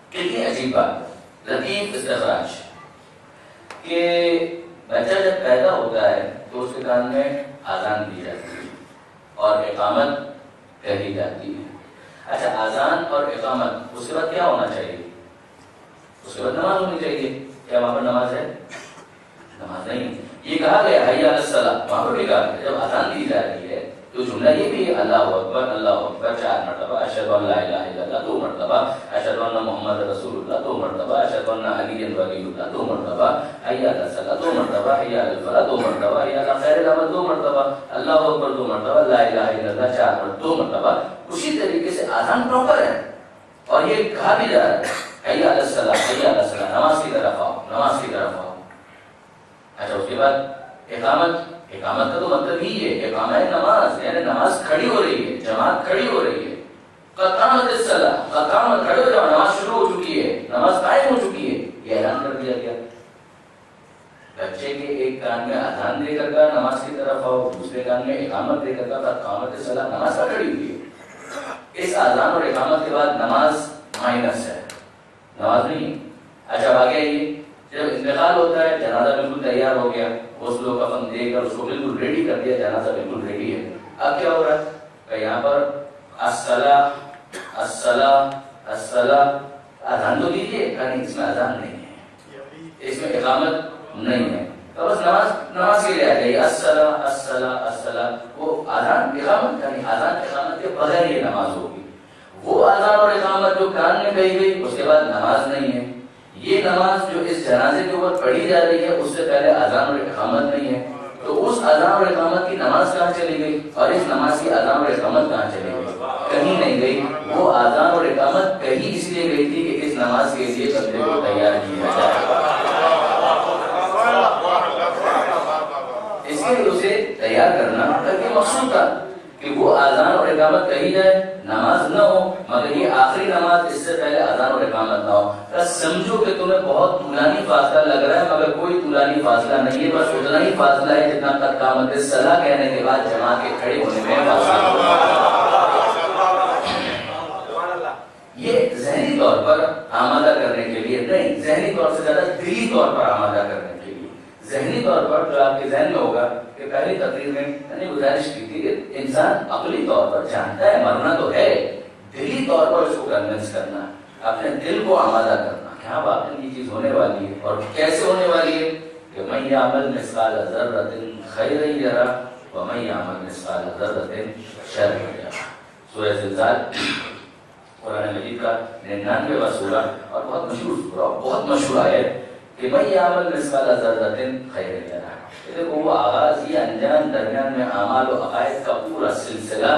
S1: کتنی عجیب بات، لطیف استخراج کہ بچہ جب پیدا ہوتا ہے تو اس کے کان میں اذان دی جاتی ہے اور اقامت کہی جاتی ہے. اچھا، اذان اور اقامت، اس کے بعد کیا ہونا چاہیے؟ اس کے بعد نماز ہونی چاہیے. کیا وہاں پر نماز ہے؟ نماز نہیں. یہ کہا گیا حی علی الصلاۃ، وہاں پر بھی کہا گیا جب اذان دی جا رہی ہے تو جملہ یہ بھی ہے اللہ اکبر 4 مرتبہ، اشہد ان لا الہ الا اللہ 2 مرتبہ، اشہد ان محمد رسول اللہ 2 مرتبہ، اشہد ان علی ولی اللہ 2 مرتبہ، حی علی الصلاۃ 2 مرتبہ، حی علی الفلاح 2 مرتبہ، حی علی خیر العمل 2 مرتبہ، اللہ اکبر 2 مرتبہ، لا الہ الا اللہ 4 مرتبہ 2 مرتبہ. اسی طریقے سے اذان پراپر ہے اور یہ کہا بھی جا رہا ہے حی علی الصلاۃ، حی علی الصلاۃ، نماز کی طرف آؤ، نماز کی طرف آؤ. اچھا، اس کے بعد اقامت کا تو مطلب ہی ہے اقامہ نماز، یعنی نماز کھڑی ہو رہی ہے، جماعت کھڑی ہو رہی ہے. قامت الصلاۃ، قامت کھڑے ہو جاؤ، نماز شروع ہو چکی ہے، نماز قائم ہو چکی ہے، یہ اعلان کر دیا گیا. بچے کے ایک کان میں اذان دے کر کہا نماز کی طرف آؤ، دوسرے کان میں اقامت دے کر کہا قامت الصلاۃ، نماز کھڑی ہوئی ہے. اس اذان اور اقامت کے بعد نماز مائنس ہے، نماز نہیں. اچھا، آگے یہ جب انتقال ہوتا ہے، جنازہ بالکل تیار ہو گیا، غسل و کفن دے کر اس کو بالکل ریڈی کر دیا، جنازہ بالکل ریڈی ہے. اب کیا ہو رہا ہے کہ یہاں پر الصلاۃ الصلاۃ الصلاۃ، اذان تو دیجیے، لیکن اس میں اذان نہیں ہے، اس میں اقامت نہیں ہے. تو بس نماز کے لیے آ جائیے الصلاۃ الصلاۃ الصلاۃ. وہ اذان اقامت، یعنی اذان اقامت کے بغیر یہ نماز ہوگی. وہ اذان اور اقامت جو کان میں کہی گئی اس کے بعد نماز نہیں ہے. یہ نماز جو اس جنازے کے اوپر پڑھی جا رہی ہے اس سے پہلے اذان اور اقامت نہیں ہے. تو اس اذان اور اقامت کی نماز کہاں چلی گئی اور اس نماز کی اذان اور اقامت کہاں چلی گئی؟ کہیں نہیں گئی. وہ اذان اور اقامت کہیں اس لیے گئی تھی کہ اس نماز کے لیے بندے کو تیار کیا جائے، اس کے لیے اسے تیار کرنا تاکہ مقصود تھا کہ وہ اذان اور اقامت کہی جائے، نماز نہ ہو، مگر یہ آخری نماز اس سے پہلے اذان اور اقامت نہ ہو. سمجھو کہ تمہیں بہت طولانی فاصلہ لگ رہا ہے، مگر کوئی طولانی فاصلہ نہیں ہے، بس اتنا ہی فاصلہ ہے جتنا قد قامت الصلاۃ کہنے کے بعد جماعت کے کھڑے ہونے میں فاصلہ ہوگا. یہ ذہنی طور پر آمادہ کرنے کے لیے نہیں، ذہنی طور سے زیادہ دلی طور پر آمادہ کرنے کے لیے. ذہنی طور پر جو آپ کے ذہن میں ہوگا کہ پہلی تقریر میں میں نے گزارش کی تھی کہ انسان عقلی طور پر جانتا ہے مرنا تو ہے، دلی طور پر اس کو کنونس کرنا، اپنے دل کو آمادہ کرنا کہ ہاں واقعی یہ چیز ہونے والی ہے. اور کیسے ہونے والی ہے کہ من یعمل مثقال ذرۃ خیرا یرہ وَمَن يَعْمَلْ مِثْقَالَ ذَرَّةٍ شَرًّا يَرَهُ۔ سورہ زلزال قرآن مجید کا 99واں سورہ اور بہت مشہور سورہ، بہت مشہور آیت کہ مَن يَعْمَلْ مِثْقَالَ ذَرَّةٍ خَيْرًا يَرَهُ۔ دیکھو وہ آغاز، یہ انجام، درمیان میں اعمال و عقائد کا پورا سلسلہ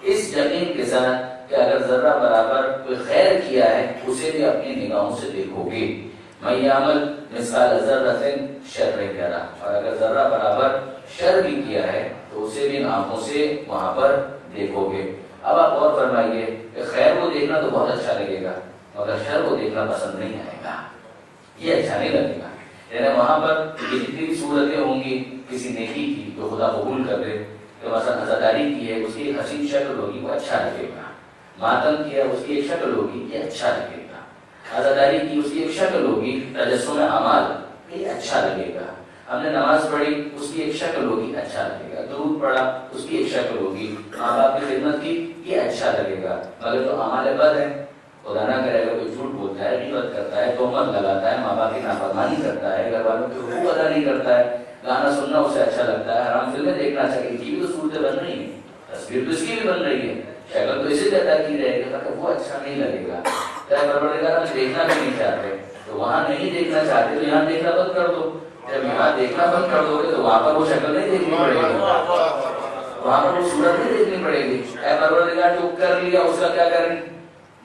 S1: اس یقین کے ساتھ کہ اگر ذرہ برابر کوئی خیر کیا ہے اسے بھی اپنی نگاہوں سے دیکھو گے۔ مَن يَعْمَلْ مِثْقَالَ ذَرَّةٍ شَرًّا يَرَهُ، اور اگر ذرہ برابر شر بھی کیا ہے تو اسے بھی آنکھوں سے وہاں پر دیکھو گے۔ اب آپ غور فرمائیے کہ خیر کو دیکھنا تو بہت اچھا لگے گا مگر شر کو دیکھنا پسند نہیں آئے گا، یہ اچھا نہیں لگے گا۔ یعنی وہاں پر جتنی بھی صورتیں ہوں گی کسی نیکی کی جو خدا قبول کر دے، کہ مثلا عزاداری کی ہے اس کی ایک حسین شکل ہوگی وہ اچھا لگے گا، ماتم کیا اس کی ایک شکل ہوگی یہ اچھا لگے گا، عزاداری کی اس کی ایک شکل ہوگی، تجسم اعمال یہ اچھا لگے گا، ہم نے نماز پڑھی اس کی ایک شکل ہوگی اچھا لگے گا، درود پڑھا اس کی ایک شکل ہوگی، ماں باپ کی خدمت کی یہ اچھا لگے گا۔ مگر جو اعمال بد ہیں، خدا نہ کرے گا کوئی جھوٹ بولتا ہے، غیبت کرتا ہے، تہمت لگاتا ہے، ماں باپ کی نافرمانی کرتا ہے، گھر والوں کے حقوق ادا نہیں کرتا ہے، گانا سننا اسے اچھا لگتا ہے، حرام فلمیں دیکھنا چاہیے، کی بھی تو صورتیں بن رہی ہیں، تصویر تو اس کی بھی بن رہی ہے، شکل تو اسے پیدا کی رہے گی، مگر وہ اچھا نہیں لگے گا۔ چاہے پروردگار ہم دیکھنا بھی نہیں چاہتے تو وہاں نہیں دیکھنا چاہتے تو یہاں دیکھنا بند کر دو، جب یہاں دیکھنا بند کر دو گے تو وہاں پر وہ شکل نہیں دیکھنی پڑے گی، وہاں پر وہ صورت نہیں دیکھنی پڑے گی۔ اے پروردگار جو کر لیا اس کا کیا کریں،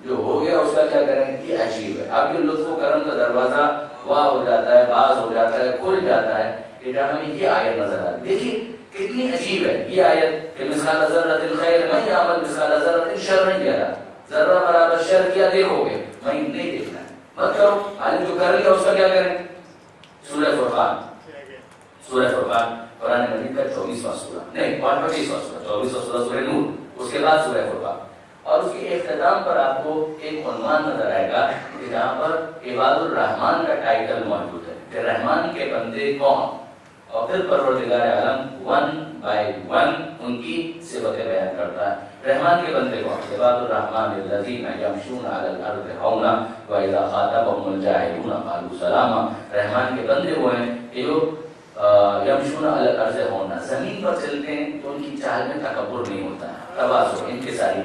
S1: جو ہو گیا اس کا کیا کریں، یہ عجیب ہے۔ اب یہ لطف و کرم کا دروازہ واہ ہو جاتا ہے، باز ہو جاتا ہے، کھل جاتا ہے کہ جہاں ہمیں یہ آیت نظر آتی ہے۔ دیکھیے کتنی عجیب ہے یہ آیت کہ مثقال ذرۃ خیر من یعمل مثقال ذرۃ شرا یرہ، ذرہ برابر شر کیا دیکھو گے، میں نہیں دیکھنا ہے، مت کرو، عالم جو کر لیا اس کا کیا کریں۔ سورہ فرقان، سورہ فرقان قرآن مجید کا 24واں سورہ، نہیں 25واں سورہ، 24واں سورہ سورہ نور، اس کے بعد سورہ فرقان، اور اس کے اختتام پر آپ کو ایک عنوان نظر آئے گا کہ جہاں پر عباد الرحمن کا ٹائٹل موجود ہے کہ رحمان کے بندے کون، اور پھر پروردگار عالم ون بائی ون ان کی صفتیں بیان کرتا ہے۔ رحمان کے بندے کون، عباد الرحمن الذین یمشون علی الارض ہونا واذا خاطبهم الجاہلون قالوا سلاما۔ رحمان کے بندے وہ ہیں کہ جو یمشون علی الارض ہونا، زمین پر چلتے ہیں تو ان کی چال میں تکبر نہیں ہوتا ہے، تواضع، انکساری،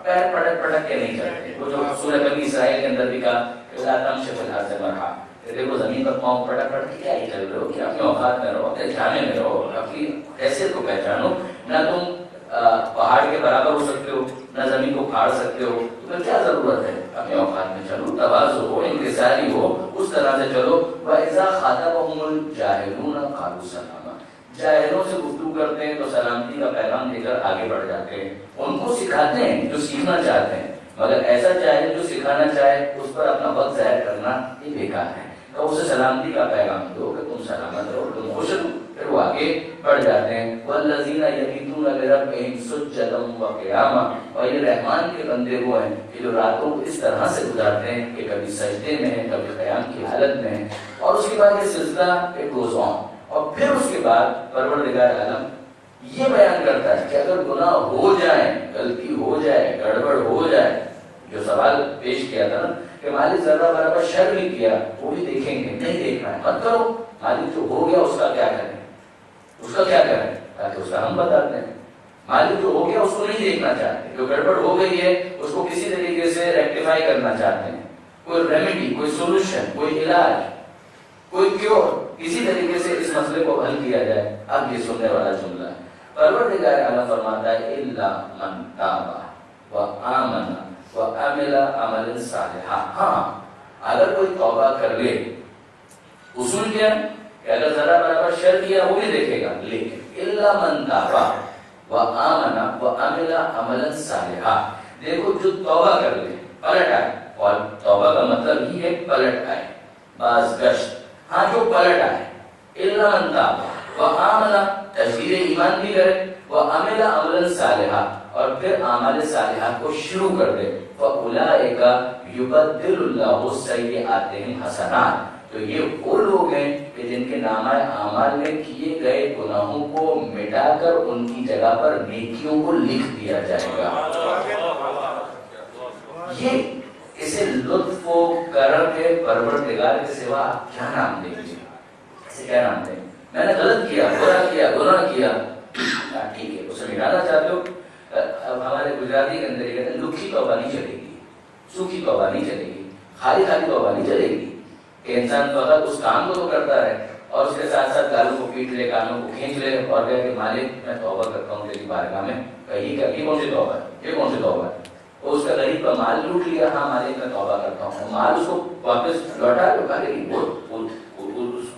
S1: پیر پٹک پٹک کے نہیں چلتے۔ وہ جو سورہ بنی اسرائیل کے اندر بھی کہا کہ لا تمشوا فی الارض مرحا، دیکھو زمین پر پاؤں پٹک پٹک کے کیا ہی چل رہے ہو، کہ اپنے اوقات میں رہو، اپنے جامے میں رہو، اپنی حیثیت کو پہچانو، نہ تم پہاڑ کے برابر ہو سکتے ہو نہ زمین کو پھاڑ سکتے ہو، تمہیں کیا ضرورت ہے، اپنے اوقات میں چلو، تواضع ہو، انکساری ہو، اس طرح سے چلو۔ وَإِذَا خَاطَبَهُمُ الْجَاهِلُونَ قَالُوا سَلَامًا، جاہلوں سے گفتگو کرتے ہیں تو سلامتی کا پیغام دے کر آگے بڑھ جاتے ہیں، ان کو سکھاتے ہیں جو سیکھنا چاہتے ہیں، مگر ایسا جاہل جو سکھانا چاہے اس پر اپنا وقت ضائع کرنا یہ بیکار ہے، تو اسے سلامتی کا پیغام دو کہ تم سلامت رہو، تم خوش رہو، پھر وہ آگے بڑھ جاتے ہیں۔ وَالَّذِينَ يَبِيتُونَ لِرَبِّهِمْ سُجَّدًا وَقِيَامًا، اور یہ رحمان کے بندے وہ ہیں کہ جو راتوں کو اس طرح سے گزارتے ہیں کہ کبھی سجدے میں ہیں، کبھی قیام کی حالت میں ہیں، اور اس کے بعد یہ سلسلہ ایک گوز آن، اور پھر اس کے بعد پروردگار عالم یہ بیان کرتا ہے کہ اگر گناہ ہو جائے، غلطی ہو جائے، گڑبڑ ہو جائے، جو سوال پیش کیا تھا نا کہ مالک ذرہ برابر شر بھی کیا وہ بھی دیکھیں گے، نہیں دیکھنا ہے، مت کرو، مالک جو ہو گیا اس کا کیا کریں، اس کا کیا کریں، تاکہ اس کا ہم بتاتے ہیں۔ مالک جو ہو گیا اس کو نہیں دیکھنا چاہتے، جو گڑبڑ ہو گئی ہے اس کو کسی طریقے سے ریکٹیفائی کرنا چاہتے ہیں، کوئی ریمیڈی، کوئی سولوشن، کوئی علاج، کوئی کیور، کسی طریقے سے اس مسئلے کو حل کیا جائے۔ اب یہ سننے والا جملہ ہے، پروردگار اعلیٰ فرماتا ہے الا من تاب وآمن وعمل عملا صالحا، ہاں اگر کوئی توبہ کر لے، اصول کیا ہے کہ اگر ذرا برابر شر کیا وہ بھی دیکھے گا، لیکن الا من تاب وآمن وعمل عملا صالحا، دیکھو جو توبہ کر لے، پلٹ آئے، اور توبہ کا مطلب ہی ہے پلٹ آئے، باز گشت، ہاں جو پلٹ آئے، الا من تاب وآمن، تجدید ایمان بھی کرے، وعمل عملا صالحا، اور پھر اعمال صالحہ کو شروع کر دے، فاولئک یبدل اللہ سیئاتہم حسنات، تو یہ وہ لوگ ہیں کہ جن کے نامہ اعمال میں کیے گئے گناہوں کو مٹا کر ان کی جگہ پر نیکیوں کو لکھ دیا جائے گا۔ یہ اسے لطف و کرم کے پروردگار کے سوا آپ کیا نام دیں گے، اسے کیا نام دیں؟ میں نے غلط کیا، برا کیا، گناہ کیا، اندر یہ کہتے ہیں لکھی توبہ نہیں چلے گی، سوکھی توبہ نہیں چلے گی، خالی خالی توبہ نہیں چلے گی کہ انسان فقط اس کام کو تو کرتا رہے اور اس کے ساتھ ساتھ گالوں کو پیٹ لے، کانوں کو کھینچ لے اور کہے کہ مالک میں توبہ کرتا ہوں تیری بارگاہ میں. یہ کون سی توبہ ہے؟ یہ کون سی توبہ ہے؟ وہ اس کا غریب کا مال لوٹ لیا، ہاں مالک میں توبہ کرتا ہوں، مال اس کو واپس لوٹا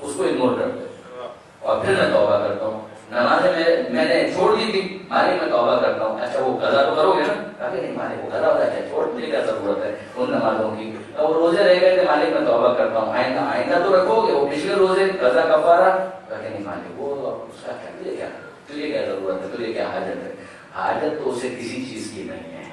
S1: اس کو اگنور کرتے اور پھر میں توبہ کرتا ہوں. نمازیں میں نے چھوڑ دی تھی، مالک میں توبہ کرتا ہوں. اچھا وہ قضا تو کرو گے نا؟ کہا کہ نہیں مالک وہ قضا ہوتا ہے، چھوڑ مجھے کیا ضرورت ہے ان نمازوں کی. وہ روزے رہ گئے کہ مالک میں توبہ کرتا ہوں، آئندہ تو رکھو گے وہ پچھلے روزے قضا کفارہ. کہا کہ نہیں مالک وہ اس کا تجھے کیا ضرورت ہے، تجھے کیا حاجت ہے؟ حاجت تو اسے کسی چیز کی نہیں ہے،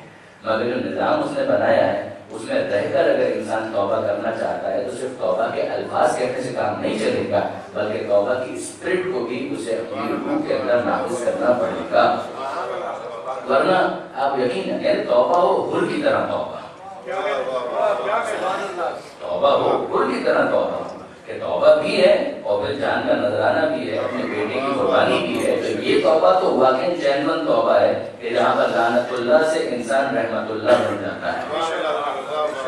S1: مگر جو نظام اس نے بنایا ہے اس میں رہ کر اگر انسان توبہ کرنا چاہتا ہے تو صرف توبہ کے الفاظ کہنے سے کام نہیں چلے گا، بلکہ توبہ کی اسپرٹ کو بھی اسے اپنی روح کے اندر نافذ کرنا پڑے گا. ورنہ آپ یقین ہے توبہ ہو حر کی طرح توبہ ہو حر کی طرح توبہ کہ توبہ بھی ہے اور پھر جان کا نذرانہ بھی ہے، اپنے بیٹے کی قربانی بھی ہے. تو یہ توبہ تو واقعی جینون توبہ ہے کہ جہاں پر لعنت اللہ سے انسان رحمت اللہ بن جاتا ہے،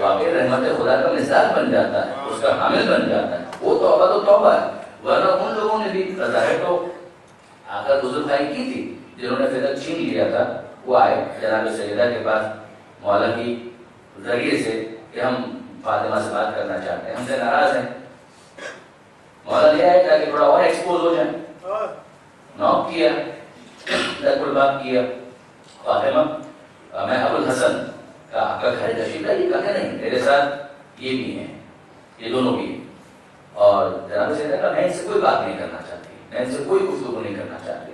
S1: واقعی رحمت خدا کا مزاج بن جاتا ہے، اس کا حامل بن جاتا ہے. وہ توبہ تو توبہ ہے. ورنہ ان لوگوں نے بھی ظاہر تو آ کر حضور بھائی کی تھی جنہوں نے فدق چھین لیا تھا. وہ آئے جناب سیدہ کے پاس مولا کی ذریعے سے کہ ہم فاطمہ سے بات کرنا چاہتے ہیں، ہم سے ناراض ہیں. مولا لے آئے تاکہ تھوڑا اور ایکسپوز ہو جائیں. نوک کیا، درب الباب کیا، فاطمہ میں ابو الحسن کا آپ کا گھر تشریف لائیے. کہا کہ نہیں میرے ساتھ یہ بھی ہیں، یہ دونوں بھی ہیں. اور جناب سے کہا میں ان سے کوئی بات نہیں کرنا چاہتی، میں ان سے کوئی گفتگو نہیں کرنا چاہتی.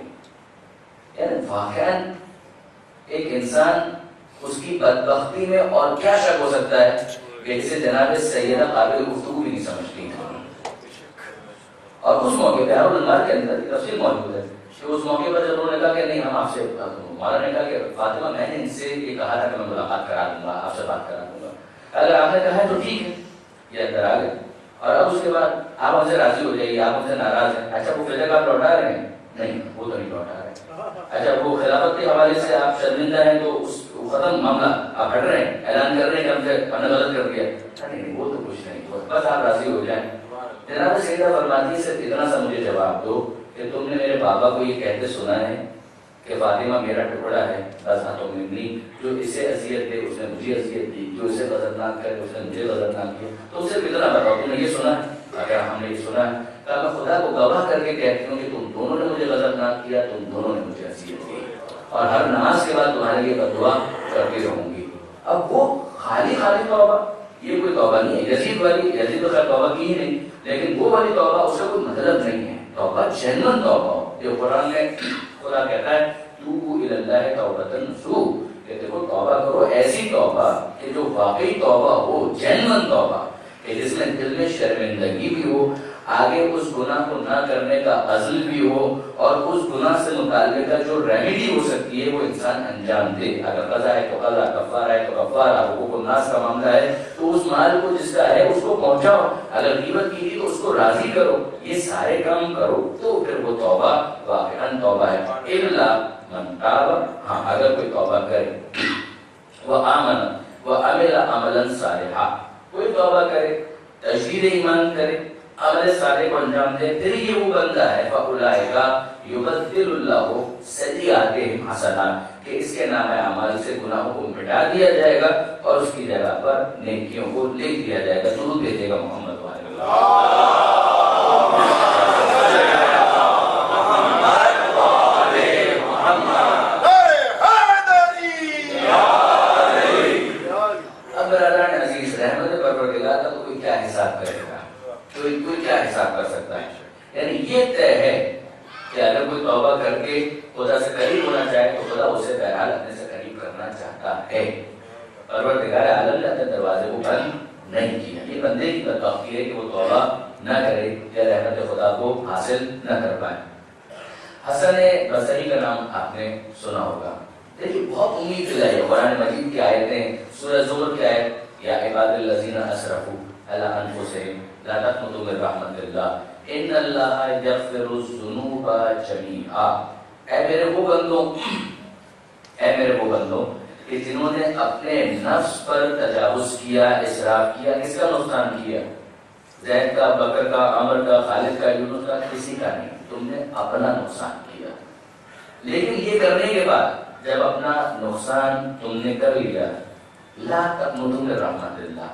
S1: یعنی واقعاً ایک انسان اس کی بدبختی میں اور کیا شک ہو سکتا ہے کہ جسے جناب سیدہ قابل گفتگو بھی نہیں سمجھتی ہیں. اور اس موقع پہ المار کے اندر تفصیل موجود ہے کہ اس موقع پر جب انہوں نے کہا کہ نہیں ہم آپ سے، مولا نے کہا کہ فاطمہ میں نے ان سے یہ کہا تھا کہ میں ملاقات کرا دوں گا، آپ سے بات کرا دوں گا، اگر آپ نے کہا ہے تو ٹھیک ہے. یہ اندر آ گئے اور اب اس کے بعد آپ ہم سے راضی ہو جائیے، آپ ہم سے ناراض ہیں. اچھا وہ فدق آپ لوٹا رہے ہیں؟ نہیں وہ تو نہیں لوٹا رہے. اچھا وہ خلافت کے حوالے سے آپ شرمندہ ہیں تو اس ختم معاملہ، آپ ہٹ رہے ہیں، اعلان کر رہے ہیں کہ ہم نے غلط کر دیا. نہیں وہ تو کچھ نہیں، بس آپ راضی ہو جائیں. جناب سیدہ فرماتی ہے صرف اتنا سا مجھے جواب دو کہ تم نے میرے بابا کو یہ کہتے سنا ہے کہ فاطمہ میرا ٹکڑا ہے، بس ہاتھوں میں نہیں، جو اسے اذیت دے اس نے مجھے اذیت دی، جو اسے غضبناک کرے اس نے مجھے غضبناک کیا. تو صرف اتنا بتاؤ تم نے یہ سنا ہے؟ اگر ہم نے یہ سنا ہے تو میں خدا کو گواہ کر کے کہتی ہوں کہ تم دونوں نے مجھے غضبناک کیا، تم دونوں نے مجھے اذیت دی اور ہر نماز کے بعد تمہارے لیے بددعا کرتی رہوں گی. اب وہ خالی توبہ یہ کوئی توبہ نہیں ہے. یزید والی، یزید تو خیر توبہ کی ہی نہیں، لیکن وہ والی توبہ اس کا کوئی مطلب نہیں ہے. توبہ جنون توبہ ہو جو قرآن میں خدا کہتا ہے توبوا الی اللہ توبۃ نصوح، کہ دیکھو توبہ کرو ایسی توبہ کہ جو واقعی توبہ ہو، جنون توبہ کہ جس میں دل میں شرمندگی بھی ہو، آگے اس گناہ کو نہ کرنے کا عزم بھی ہو اور اس گناہ سے متعلق جو ریمیڈی ہو سکتی ہے وہ انسان انجام دے. اگر قضا ہے تو قضا، کفارہ ہے تو کفارہ، حقوق الناس کا معاملہ ہے تو اس مال کو جس کا ہے اس کو پہنچاؤ، اگر غیبت کی تھی تو اس کو راضی کرو. یہ سارے کام کرو تو پھر وہ توبہ واقعاً توبہ ہے. الا من تاب، ہاں اگر کوئی توبہ کرے، وآمن وعمل عملا صالحا، کوئی توبہ کرے، تجدید ایمان کرے، عمل صالح کو انجام دے، پھر یہ وہ بندہ ہے فَأُولَٰئِکَ يُبَدِّلُ اللَّهُ سَیِّئَاتِہِمْ حَسَنَاتٍ، کہ اس کے نام اعمال سے گناہوں کو مٹا دیا جائے گا اور اس کی جگہ پر نیکیوں کو لکھ دیا جائے گا. درود بھیجے گا محمد کوئی کیا حساب کر سکتا ہے. یعنی یہ طے ہے کہ اگر کوئی توبہ کر کے خدا سے قریب ہونا چاہے تو خدا اسے بہرحال اپنے سے قریب کرنا چاہتا ہے. پروردگار عالم نے اپنے دروازے کو بند نہیں کیا. یہ بندے کی بدبختی ہے کہ وہ توبہ نہ کرے یا رحمت خدا کو حاصل نہ کر پائے. حسن بصری کا نام آپ نے سنا ہوگا. دیکھیے بہت امید دلائی ہے. قرآن مجید کی آیتیں، سورہ زمر کی آیت یا عباد الذین اسرفوا علی انفسہم لا تقنطوا من رحمت اللہ ان اللہ یغفر الذنوب جمیعا. اے میرے وہ بندوں کہ جنہوں نے اپنے نفس پر تجاوز کیا، اسراف کیا، کس کا نقصان کیا؟ زید کا، بکر کا، عمر کا، خالد کا، یونس کا، کسی کا نہیں، تم نے اپنا نقصان کیا۔ لیکن یہ کرنے کے بعد جب اپنا نقصان تم نے کر لیا، لا تقنطوا من رحمت اللہ،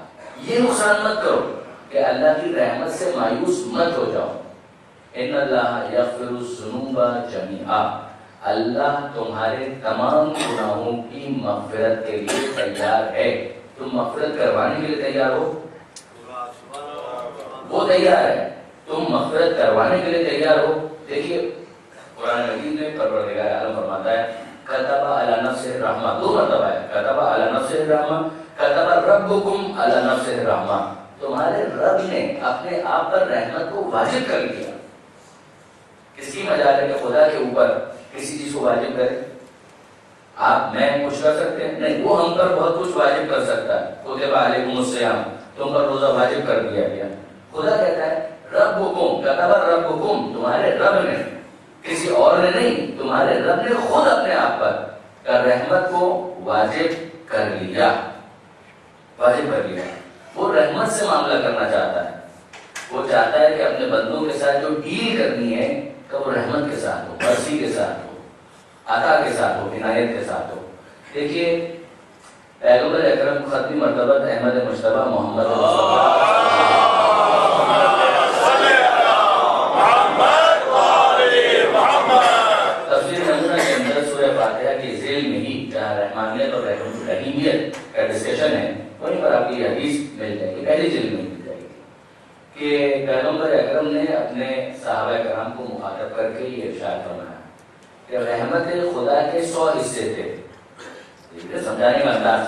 S1: یہ نقصان مت کرو کہ اللہ کی رحمت سے مایوس مت ہو جاؤ۔ ان اللہ یغفر الذنوب جميعا، اللہ تمہارے تمام گناہوں کی مغفرت کے لیے تیار ہے۔ تم مغفرت کروانے کے لیے تیار ہو؟ وہ تیار ہے، تم مغفرت کروانے کے لیے تیار ہو؟ دیکھیے قرآن مجید میں پروردگار عالم فرماتا ہے کتب علی نفسہ الرحمہ، 2 مرتبہ ہے، کتب علی نفسہ الرحمہ، کتب ربکم علی نفسہ الرحمہ، تمہارے رب نے اپنے آپ پر رحمت کو واجب کر لیا۔ کس کی مجال ہے کہ خدا کے اوپر کسی چیز کو واجب کرے؟ آپ میں کچھ کر سکتے ہیں؟ نہیں، وہ ہم پر بہت کچھ واجب کر سکتا ہے۔ کتب علیکم الصیام، تم پر روزہ واجب کر دیا گیا۔ خدا کہتا ہے ربکم، کتب ربکم، تمہارے رب نے، کسی اور نے نہیں، تمہارے رب نے خود اپنے آپ پر رحمت کو واجب کر لیا، واجب کر لیا۔ وہ رحمت سے معاملہ کرنا چاہتا ہے، وہ چاہتا ہے کہ اپنے بندوں کے ساتھ جو ڈیل کرنی ہے کہ وہ رحمت کے ساتھ ہو، مرسی کے ساتھ ہو، عطا کے ساتھ ہو، عنایت کے ساتھ ہو۔ دیکھیے پیغمبر اکرم ختمی مرتبہ احمد مجتبی محمد تفسیر نمونہ کے اندر سورہ فاتحہ کے ذیل میں ہی جہاں رحمانیت اور رحیمیت کا ڈسکشن ہے، وہیں پر آپ کی حدیث مل جائے گی، پہلی جلد میں مل جائے گی کہ پیغمبر اکرم نے اپنے صحابہ کرام کو مخاطب کر کے یہ ارشاد فرمایا کہ رحمت خدا کے 100 حصے تھے۔ سمجھانے کا انداز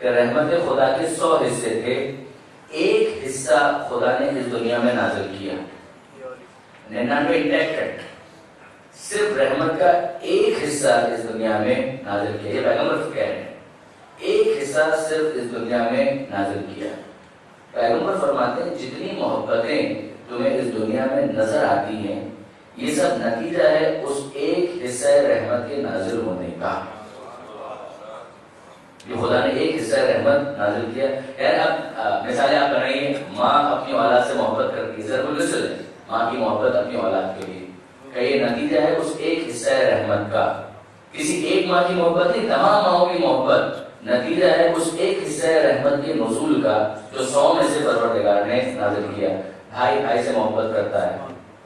S1: کہ رحمت خدا کے 100 حصے تھے، ایک حصہ خدا نے اس دنیا میں نازل کیا، 99 انٹیکٹ ہے، صرف رحمت کا ایک حصہ اس دنیا میں نازل کیا۔ یہ پیغمبر کہہ رہے ہیں ایک حصہ صرف اس دنیا میں نازل کیا۔ پیغمبر فرماتے ہیں جتنی محبتیں تمہیں اس دنیا میں نظر آتی ہیں یہ سب نتیجہ ہے اس ایک حصہ رحمت کے نازل ہونے کا۔ جو خدا نے ایک حصہ رحمت نازل کیا، یعنی اب مثالیں آپ بنائیے، ماں اپنی اولاد سے محبت کرتی ہے، ضرب المثل ہے ماں کی محبت اپنی اولاد کے لیے، کہ یہ نتیجہ ہے اس ایک حصہ رحمت کا۔ کسی ایک ماں کی محبت نہیں، تمام ماؤں کی محبت نتیجہ ہے اس ایک حصہ رحمت کے نزول کا جو 100 میں سے پروردگار نے نازل کیا۔ بھائی بھائی سے محبت کرتا ہے،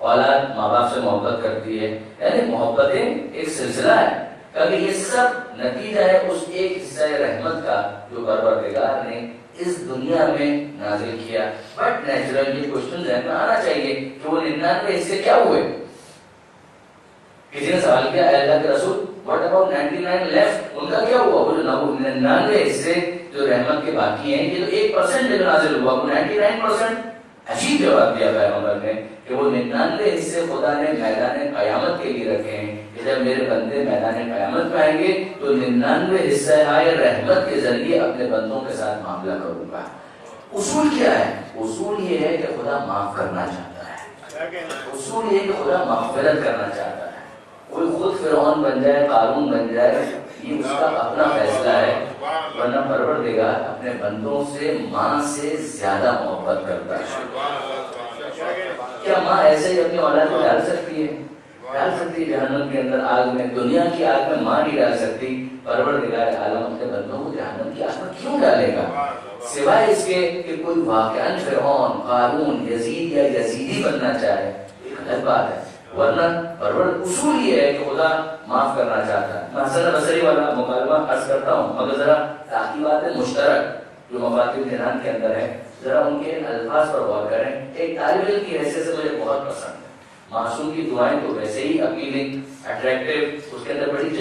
S1: اولاد ماں باپ سے محبت کرتی ہے، یعنی محبتیں ایک سلسلہ ہے، کہ یہ سب نتیجہ ہے اس ایک حصہ رحمت کا جو پروردگار نے اس دنیا میں نازل کیا۔ بٹ نیچرل یہ کوشچن ذہن میں آنا چاہیے کہ وہ 99 حصے کیا ہوئے؟ کسی نے سوال کیا اے اللہ کے رسول what about 99 left، ان کا کیا ہوا؟ وہ جو 99 حصے جو رحمت کے باقی ہیں، یہ تو 1% جو نازل ہوا، وہ 99%۔ عجیب جواب دیا پیغمبر نے کہ وہ 99 حصے خدا نے میدان قیامت کے لیے رکھے ہیں کہ جب میرے بندے میدان قیامت میں آئیں گے تو 99 حصہ آئے رحمت کے ذریعے اپنے بندوں کے ساتھ معاملہ کروں گا۔ اصول کیا ہے؟ اصول یہ ہے کہ خدا معاف کرنا چاہتا ہے، اصول یہ ہے کہ خدا مغفرت کرنا چاہتا ہے۔ کوئی خود فرعون بن جائے، قارون بن جائے، یہ اس کا اپنا فیصلہ ہے، ورنہ پروردگار اپنے بندوں سے ماں سے زیادہ محبت کرتا ہے۔ کیا ماں ایسے ہی اپنی اولاد کو ڈال سکتی ہے؟ ڈال سکتی ہے جہنم کے اندر آگ میں، دنیا کی آگ میں ماں نہیں ڈال سکتی۔ پروردگار عالم اپنے بندوں کو جہنم کی آگ میں کیوں ڈالے گا؟ سوائے اس کے کہ کوئی واقعاً فرعون، قارون، یزید یا یزیدی بننا چاہے، یہ غلط بات ہے، ورنہ اصول یہ ہے کہ خدا معاف کرنا چاہتا ہے۔ میں حسن بصری والا مکالمہ عرض کرتا ہوں، مگر ذرا تحقیقات مشترک جو مفاتیح الجنان کے اندر ہے، ذرا ان کے الفاظ پر غور کریں۔ ایک طالب علم کی حیثیت سے مجھے بہت پسند ہے، معصوم کی دعائیں تو ویسے ہی اپیلنگ، اٹریکٹیو، اس کے اندر بڑی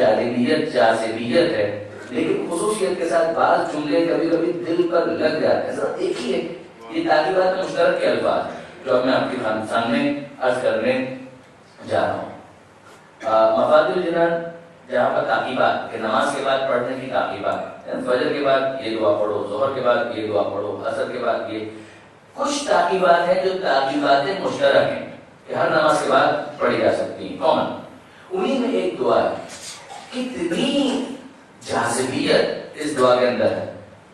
S1: جاذبیت ہے، لیکن خصوصیت کے ساتھ بعض جملے کبھی کبھی دل پر لگ جاتے ہیں۔ ذرا دیکھیے، یہ تحقیقات مشترک کے الفاظ ہیں جو اب میں آپ کے سامنے عرض کرنے جا رہا ہوں۔ مفاتیح الجنان جہاں پر تعقیبات کہ نماز کے بعد پڑھنے کی تعقیبات، فجر کے بعد یہ دعا پڑھو، ظہر کے بعد یہ دعا پڑھو، عصر کے بعد یہ کچھ تعقیبات ہیں جو تعقیبات مشترک ہیں کہ ہر نماز کے بعد پڑھی جا سکتی ہیں، کامن۔ انہیں میں ایک دعا ہے، کتنی جاذبیت اس دعا کے اندر ہے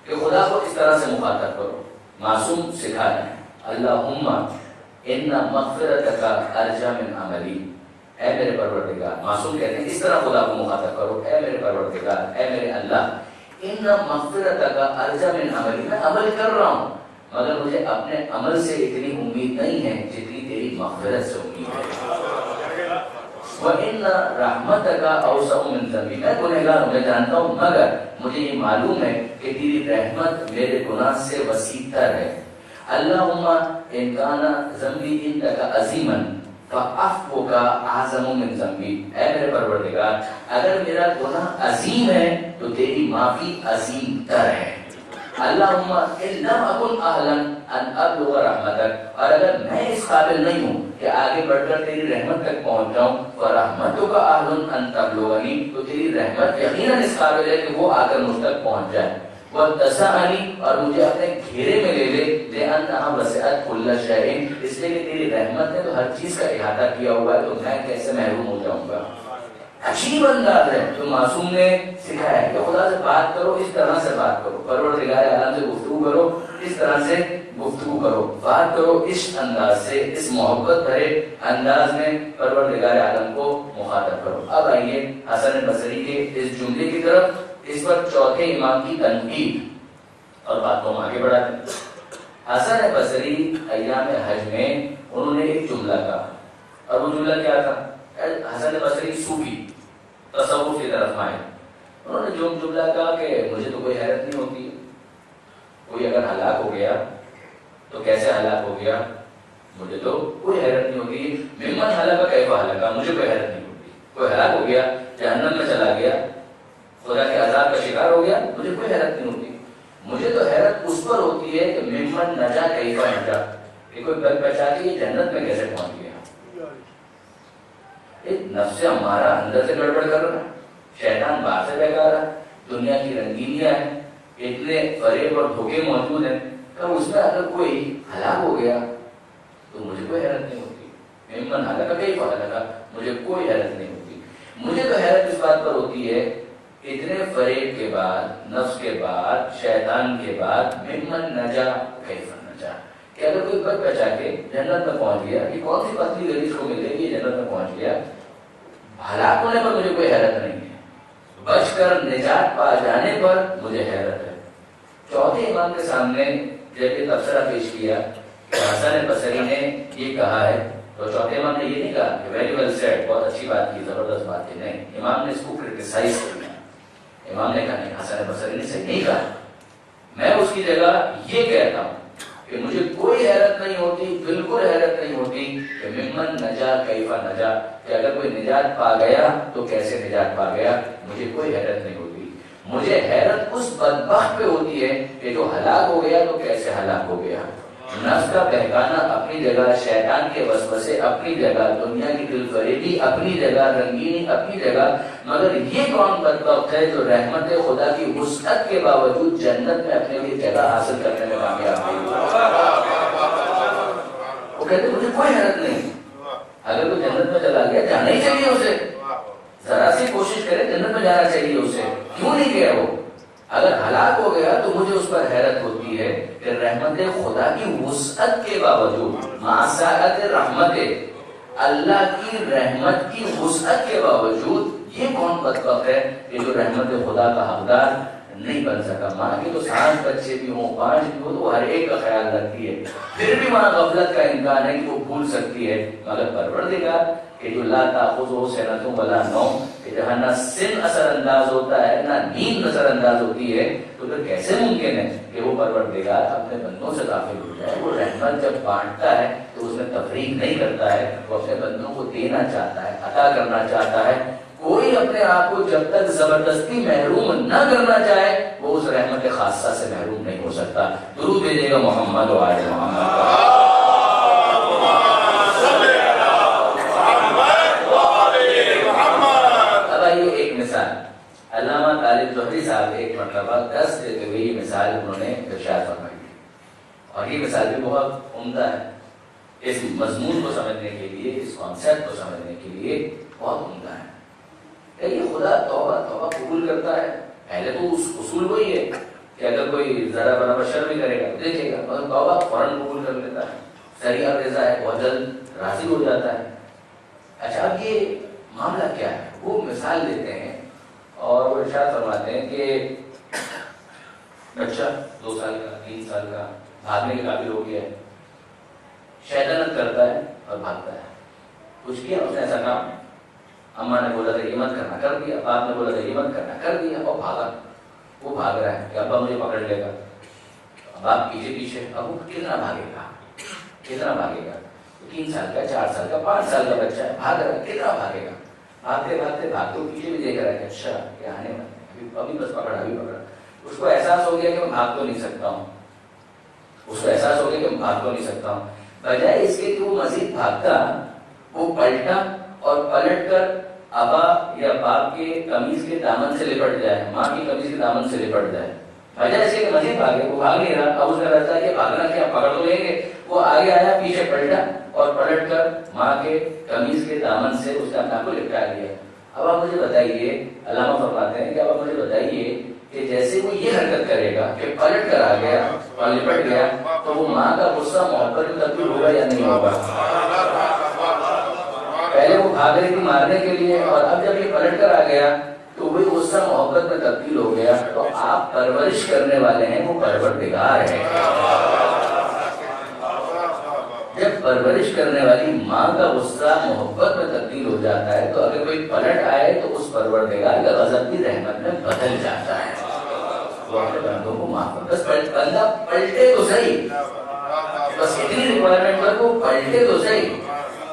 S1: کہ خدا کو اس طرح سے مخاطب کرو. معصوم سکھا رہے ہیں اللہم ان مغفرتک ارجا من عملی، اے میرے پروردگار. معصوم کہتے ہیں اس طرح خدا کو مخاطب کرو، اے میرے پروردگار، اے میرے اللہ، ان مغفرتک ارجا من عملی، میں عمل کر رہا ہوں مگر مجھے اپنے عمل سے اتنی امید نہیں ہے جتنی تیری مغفرت سے امید ہے. وَإِنَّ رَحْمَتَكَ أَوْسَعُ مِنْ ذَنْبِي، میں گنہگار ہوں، میں جانتا ہوں مگر مجھے یہ معلوم ہے کہ تیری رحمت میرے گناہ سے وسیع تر ہے. اللہم ان کان ذنبی عندک عظیما فعفوک اعظم من ذنبی، اے میرے پروردگار اگر میرا گناہ عظیم ہے تو تیری معافی عظیم تر ہے. اللہم ان لم اکن اہلا ان ابلغ رحمتک، اور اگر میں اس قابل نہیں ہوں کہ آگے بڑھ کر تیری رحمت تک پہنچ جاؤں، فرحمتک اہل ان تبلغنی، تو تیری رحمت یقیناً اس قابل ہے کہ وہ آ کر مجھ تک پہنچ جائے. وَتَسَعَنِي، اور مجھے اپنے گھیرے میں لے لے، لِأَنَّهَا وَسِعَتْ كُلَّ شَيْءٍ، اس لیے کہ تیری رحمت نے تو ہر چیز کا احاطہ کیا ہوا ہے، تو میں کیسے محروم ہو جاؤں گا. عجیب انداز ہے جو معصوم نے سکھایا ہے کہ خدا سے بات کرو، اس طرح سے بات کرو، پروردگار عالم سے گفتگو کرو، اس طرح سے گفتگو کرو، بات کرو اس انداز سے، اس محبت بھرے انداز میں پروردگار عالم کو مخاطب کرو. اب آئیے حسن بصری کے اس جملے کی طرف، اس پر چوتھے امام کی تنقید اور بات کو ہم آگے بڑھاتے ہیں. حسن بصری ایام حج میں انہوں نے ایک جملہ کہا، اور وہ جملہ کیا تھا؟ حسن بصری صوفی تصوف کی طرف آئے، انہوں نے جو جملہ کہا کہ مجھے تو کوئی حیرت نہیں ہوتی، کوئی اگر ہلاک ہو گیا تو کیسے ہلاک ہو گیا، مجھے تو کوئی حیرت نہیں ہوتی. ممن ہلاک کیف ہلاکا، مجھے کوئی حیرت نہیں ہوتی. کوئی ہلاک ہو گیا، جہنم میں چلا گیا، خدا کے عذاب کا شکار ہو گیا، مجھے کوئی حیرت نہیں ہوتی. مجھے تو حیرت اس پر ہوتی ہے کہ ممن نجا کیف نجا، کہ کوئی بچ بچا کے یہ جنت میں کیسے پہنچ گیا. ایک نفس ہمارا اندر سے گڑبڑ کر رہا ہے، شیطان باہر سے بہکا رہا ہے، دنیا کی رنگینیاں ہیں، اتنے فریب اور دھوکے موجود ہیں، تو اس میں اگر کوئی ہلاک ہو گیا تو مجھے کوئی حیرت نہیں ہوتی. ممن ہلاکا کیف ہلاکا، مجھے کوئی حیرت نہیں ہوتی. مجھے تو حیرت اس بات پر ہوتی ہے اتنے فریب کے بعد، نفس کے بعد، شیطان کے بعد، ممن نجا کیف نجا، کہ اگر کوئی بچ بچا کے جنت میں پہنچ گیا، یہ کون سی پتلی گلی اس کو مل گئی کہ جنت میں پہنچ گیا. ہلاک ہونے پر مجھے کوئی حیرت نہیں ہے، بچ کر نجات پا جانے پر مجھے حیرت ہے. چوتھے امام کے سامنے جب یہ تبصرہ پیش کیا کہ حسن بصری نے یہ کہا ہے، تو چوتھے امام نے یہ نہیں کہا کہ ویری ویل سیڈ، بہت اچھی بات کی، زبردست بات کی. نہیں، امام نے اس کو کرٹیسائز کیا. امام نے کہا نہیں، حسن بصری نے صحیح نہیں کہا. میں اس کی جگہ یہ کہتا ہوں کہ مجھے کوئی حیرت نہیں ہوتی، بالکل حیرت نہیں ہوتی کہ ممن نجا کیفا نجا، کہ اگر کوئی نجات پا گیا تو کیسے نجات پا گیا، مجھے کوئی حیرت نہیں ہوتی. مجھے حیرت اس بدبخت پہ ہوتی ہے کہ جو ہلاک ہو گیا تو کیسے ہلاک ہو گیا. نفس کا بہکانا اپنی جگہ، شیطان کے وسوسے اپنی جگہ، دنیا کی دل فریبی اپنی جگہ، رنگینی اپنی جگہ، مگر یہ کون بدبخت ہے جو رحمت خدا کی وسعت کے باوجود جنت میں اپنے لیے جگہ حاصل کرنے میں کامیاب ہوئی. وہ کہتے مجھے کوئی حیرت نہیں، اگر کوئی جنت میں چلا گیا جانا ہی چاہیے اسے، ذرا سی کوشش کرے جنت میں جانا چاہیے اسے، کیوں نہیں گیا وہ. اگر ہلاک ہو گیا تو مجھے اس پر حیرت ہوتی ہے کہ رحمت خدا کی وسعت کے باوجود، معصیت رحمت، اللہ کی رحمت کی وسعت کے باوجود یہ کون بدبخت ہے کہ جو رحمت خدا کا حقدار نہیں بن سکا. ماں کے تو 7 بچے بھی ہوں، 5 بھی ہوں، تو ہر ایک کا خیال رکھتی ہے، پھر بھی ماں غفلت کا امکان ہے کہ وہ بھول سکتی ہے. مگر پروردگار کہ جو لا تاخذہ سنۃ ولا نوم، کہ جہاں نہ سن اثر انداز ہوتا ہے نہ نیند اثر انداز ہوتی ہے، تو پھر کیسے ممکن ہے کہ وہ پروردگار اپنے بندوں سے غافل ہو جائے. وہ رحمت جب بانٹتا ہے تو اس میں تفریق نہیں کرتا ہے، وہ اپنے بندوں کو دینا چاہتا ہے، عطا کرنا چاہتا ہے. کوئی اپنے آپ کو جب تک زبردستی محروم نہ کرنا چاہے وہ اس رحمت خاصہ سے محروم نہیں ہو سکتا. درود بھیجے گا محمد و آل محمد. علامہ طالب ظہری صاحب ایک مرتبہ درس دیتے ہوئے یہ مثال انہوں نے ارشاد فرمائی، اور یہ مثال بھی بہت عمدہ ہے، اس مضمون کو سمجھنے کے لیے، اس کانسیپٹ کو سمجھنے کے لیے بہت عمدہ ہے. کہ یہ خدا توبہ قبول کرتا ہے، پہلے تو اصول وہی ہے کہ اگر کوئی ذرا برابر شر بھی کرے گا دیکھے گا مگر توبہ فوراً قبول کر لیتا ہے، سریع رضا ہے، بہت جلد راضی ہو جاتا ہے۔ اچھا اب یہ معاملہ کیا ہے؟ وہ مثال دیتے ہیں اور وہ ارشاد فرماتے ہیں کہ بچہ 2 سال کا 3 سال کا بھاگنے کے قابل ہو گیا ہے، شیطنت کرتا ہے اور بھاگتا ہے، کچھ کیا اس نے ایسا کام، اماں نے بولا تھا یہ مت کرنا، کر دیا، باپ نے بولا تھا یہ مت کرنا، کر دیا، اور بھاگا، وہ بھاگ رہا ہے کہ ابا مجھے پکڑ لے گا، باپ پیچھے پیچھے، اب وہ کتنا بھاگے گا، کتنا بھاگے گا؟ 3 سال کا 4 سال کا 5 سال کا بچہ ہے، بھاگ رہا ہے، کتنا بھاگے گا؟ بھاگتے بھاگتے بھاگتے پیچھے بھی دیکھ رہا ہے کہ اچھا یہ آنے والا، ابھی بس پکڑا، ابھی پکڑا، اس کو احساس ہو گیا کہ میں بھاگ تو نہیں سکتا ہوں، اس کو احساس ہو گیا کہ میں بھاگ تو نہیں سکتا ہوں، بجائے اس کے کہ وہ مزید بھاگتا، وہ پلٹا اور پلٹ کر ابا یا باپ کے قمیض کے دامن سے لپٹ جائے، ماں کی قمیض کے دامن سے لپٹ جائے، بجائے اس کے کہ مزید بھاگے، وہ بھاگ نہیں رہا، اب اس کا لگتا ہے کہ بھاگنا کیا، پکڑ تو لیں گے، وہ آگے آیا، پیچھے پلٹا اور پلٹ کر ماں کے قمیض کے دامن سے اس نے اپنے آپ کو لپٹا لیا۔ اب آپ مجھے بتائیے، علامہ فرماتے ہیں کہ اب آپ مجھے بتائیے کہ جیسے وہ یہ حرکت کرے گا کہ پلٹ کر آ گیا اور لپٹ گیا، تو وہ ماں کا غصہ محبت میں تبدیل ہوگا یا نہیں ہوگا؟ پہلے وہ بھاگ رہی تھی مارنے کے لیے اور اب جب یہ پلٹ کر آ گیا تو وہی غصہ محبت میں تبدیل ہو گیا۔ تو آپ پرورش کرنے والے ہیں، وہ پروردگار ہے۔ جب پرورش کرنے والی ماں کا غصہ محبت میں تبدیل ہو جاتا ہے تو اگر کوئی پلٹ آئے تو اس پروردگار کا غضب بھی رحمت میں بدل جاتا ہے۔ وہ اپنے بندوں کو معاف کرتا ہے، بس بندہ پلٹے تو صحیح، بس اتنی ریکوائرمنٹ پر وہ پلٹے تو صحیح،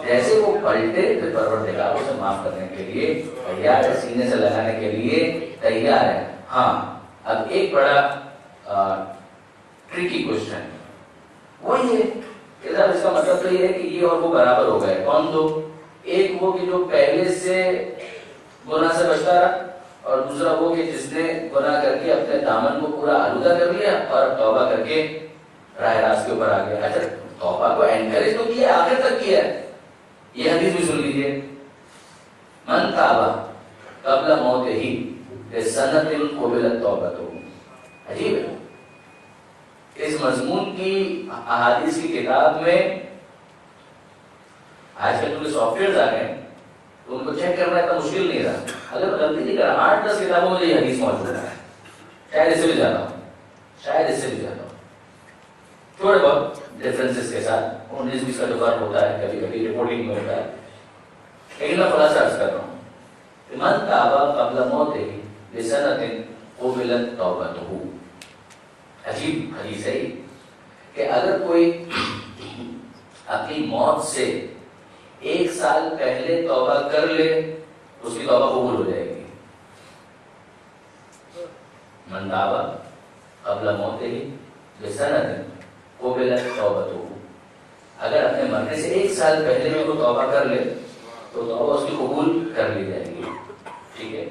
S1: جیسے وہ پلٹے پھر پروردگار اسے معاف کرنے کے لیے تیار ہے، سینے سے لگانے کے لیے تیار ہے۔ ہاں اب ایک بڑا ٹرکی کوشچن وہ یہ کہ صاحب اس کا مطلب تو یہ ہے کہ یہ اور وہ برابر ہو گئے، کون دو؟ ایک وہ کہ جو پہلے سے گناہ سے بچتا رہا، اور دوسرا وہ کہ جس نے گناہ کر کے اپنے دامن کو پورا آلودہ کر لیا اور اب توبہ کر کے راہ راست کے اوپر آ گیا۔ اچھا توبہ کو انکریج تو کیا، آخر تک کیا ہے، یہ حدیث بھی سن لیجیے، من تاب قبل موتہ بسنۃ قبلت توبتہ۔ عجیب ہے، اس مضمون کی احادیث کی کتاب میں آج کل جو سافٹ ویئر آ گئے ہیں تو ان کو چیک کرنا اتنا مشکل نہیں رہا، اگر غلطی نہیں کرا 8-10 کتابوں میں یہ حدیث موجود ہے، شاید اس سے بھی زیادہ ہوں، شاید اس سے بھی زیادہ ہوں، تھوڑے بہت ڈفرینسز کے ساتھ 19-20 کا جو فرق ہوتا ہے، کبھی کبھی رپورٹنگ میں ہوتا ہے، لیکن میں خلاصہ عرض کر رہا ہوں کہ من تاب قبل موتہ بسنۃ قبلت توبتہ۔ عجیب حدیث ہے کہ اگر کوئی اپنی موت سے 1 سال پہلے توبہ کر لے اس کی توبہ قبول ہو جائے گی۔ من تاب قبل موتہ بسنۃ قبلت توبتہ، اگر اپنے مرنے سے 1 سال پہلے بھی وہ توبہ کر لے تو توبہ اس کی قبول کر لی جائے گی، ٹھیک ہے۔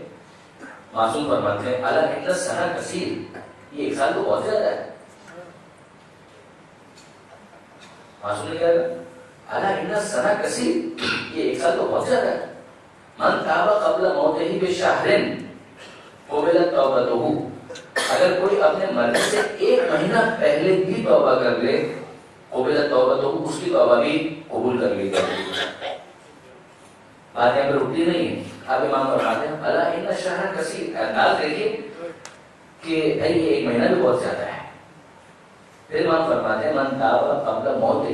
S1: معصوم فرماتے ہیں الا ان السنہ کثیر، یہ 1 سال تو بہت زیادہ ہے۔ معصوم نے کہا الا ان السنہ کثیر، یہ 1 سال تو بہت زیادہ ہے۔ من تاب قبل موتہ بشہر قبلت توبتہ، اگر کوئی اپنے مرنے سے 1 مہینہ پہلے بھی توبہ کر لے قبلت توبتہ، اس کی توبہ بھی قبول کر لی جائے گی۔ بات یہاں پہ رکتی نہیں ہے، آپ امام فرماتے ہیں الا ان الشہر کثیر، انداز دیکھیے کہ بھائی یہ 1 مہینہ بھی بہت زیادہ ہے۔ پھر امام فرماتے ہیں من تاب قبل موتہ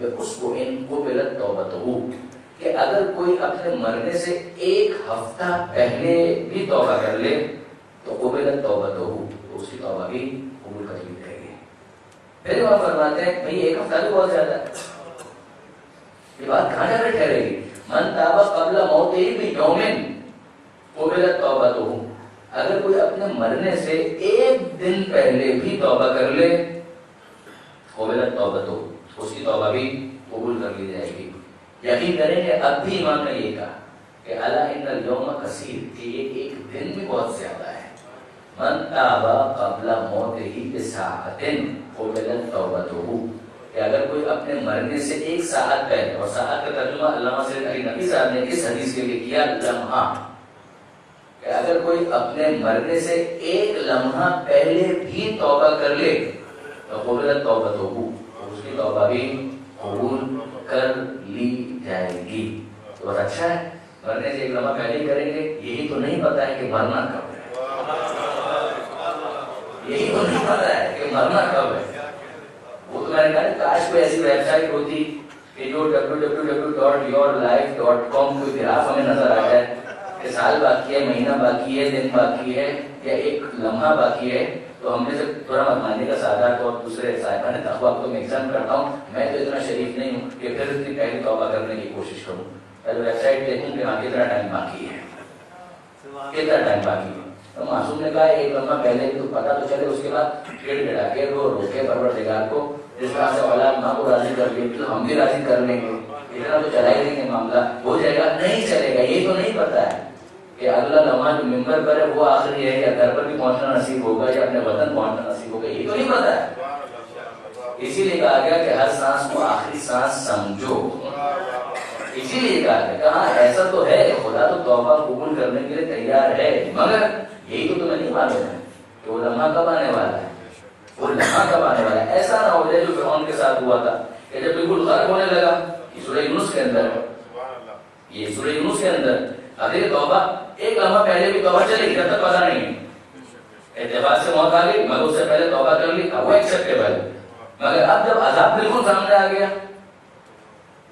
S1: باسبوع قبلت توبتہ، کہ اگر کوئی اپنے مرنے سے 1 ہفتہ پہلے بھی توبہ کر لے تو قبلت توبتہ، تو اس کی توبہ بھی قبول کر لی جائے گی۔ پھر امام فرماتے ہیں بھائی 1 ہفتہ بھی بہت زیادہ ہے، یہ بات کہاں جا کر ٹھہرے گی؟ من تاب قبل موتہ بیوم قبلت توبتہ، اگر کوئی اپنے مرنے سے 1 دن پہلے بھی توبہ کر لے قبلت توبتہ، اس کی توبہ بھی قبول کر لی جائے گی۔ یقین کریں کہ اب بھی امام نے یہ کہا کہ الا ان الیوم کثیر، کہ یہ 1 دن بھی بہت زیادہ ہے۔ من تاب قبل موتہ بساعۃ قبلت توبتہ، کہ اگر کوئی اپنے مرنے سے 1 ساعت پہلے، اور ساعت کا ترجمہ علامہ سید علی نقوی صاحب نے اس حدیث کے لیے کیا لمحہ، کہ کہ اگر کوئی اپنے مرنے سے ایک لمحہ پہلے بھی توبہ کر لے تو قبلت توبہ تو اس کی توبہ بھی قبول کر لی جائے گی. تو بس اچھا ہے, مرنے سے ایک لمحہ پہلے ہی کریں گے. یہی تو نہیں پتا ہے کہ مرنا کب ہے, یہی تو نہیں پتا ہے کہ مرنا کب ہے. وہ تو میں نے کہا کاش کوئی ایسی ویب سائٹ ہوتی کہ جو www.yourlife.com کوئی گراف ہمیں نظر آ جائے کہ سال باقی ہے, مہینہ باقی ہے, دن باقی ہے یا ایک لمحہ باقی ہے. تو ہم نے سے تھوڑا متمانی کا سادات اور دوسرے صاحبان تقویٰ کو میں ایگزام کرتا ہوں. میں تو اتنا شریف نہیں ہوں کہ پھر اتنی پہلی توبہ کرنے کی کوشش کروں. پہلے ویب سائٹ دیکھوں کہ ہاں کتنا ٹائم باقی ہے, کتنا ٹائم باقی ہے. تو معصوم نے کہا ایک لمحہ پہلے بھی تو پتا تو چلے, اس کے بعد گڑ گڑا کے رو کے پروردگار کو جس طرح سے اولاد ماں کو راضی کر لیں تو ہم بھی راضی کر لیں گے. اتنا تو چلا ہی لیں گے, معاملہ ہو جائے گا. نہیں چلے گا. یہ تو نہیں پتا ہے کہ اگلا لمحہ جو ممبر پر ہے وہ آخری ہے یا گھر پر بھی پہنچنا نصیب ہوگا یا اپنے وطن پہنچنا نصیب ہوگا. یہ تو نہیں پتا ہے. اسی لیے کہا گیا کہ ہر سانس کو آخری سانس سمجھو. اسی لیے کہا گیا کہ ہاں ایسا تو ہے, خدا تو توبہ قبول کرنے کے لیے تیار ہے, مگر یہی تو تمہیں نہیں معلوم ہے کہ وہ لمحہ کب آنے والا ہے. وہ لمحہ کب آنے والا ہے. ایسا نہ ہو جائے جو فرعون کے ساتھ ہوا تھا کہ جب بالکل غرق ہونے لگا. یہ سورہ یونس کے اندر ہے, یہ سورہ یونس کے اندر اگر توبہ ایک لمحہ پہلے بھی توبہ چلے گی تب تک پتا نہیں ہے. اعتبار سے موت آ گئی مگر اس سے پہلے توبہ کر لی, وہ ایکسیپٹیبل ہے. مگر اب جب عذاب بالکل سامنے آ گیا,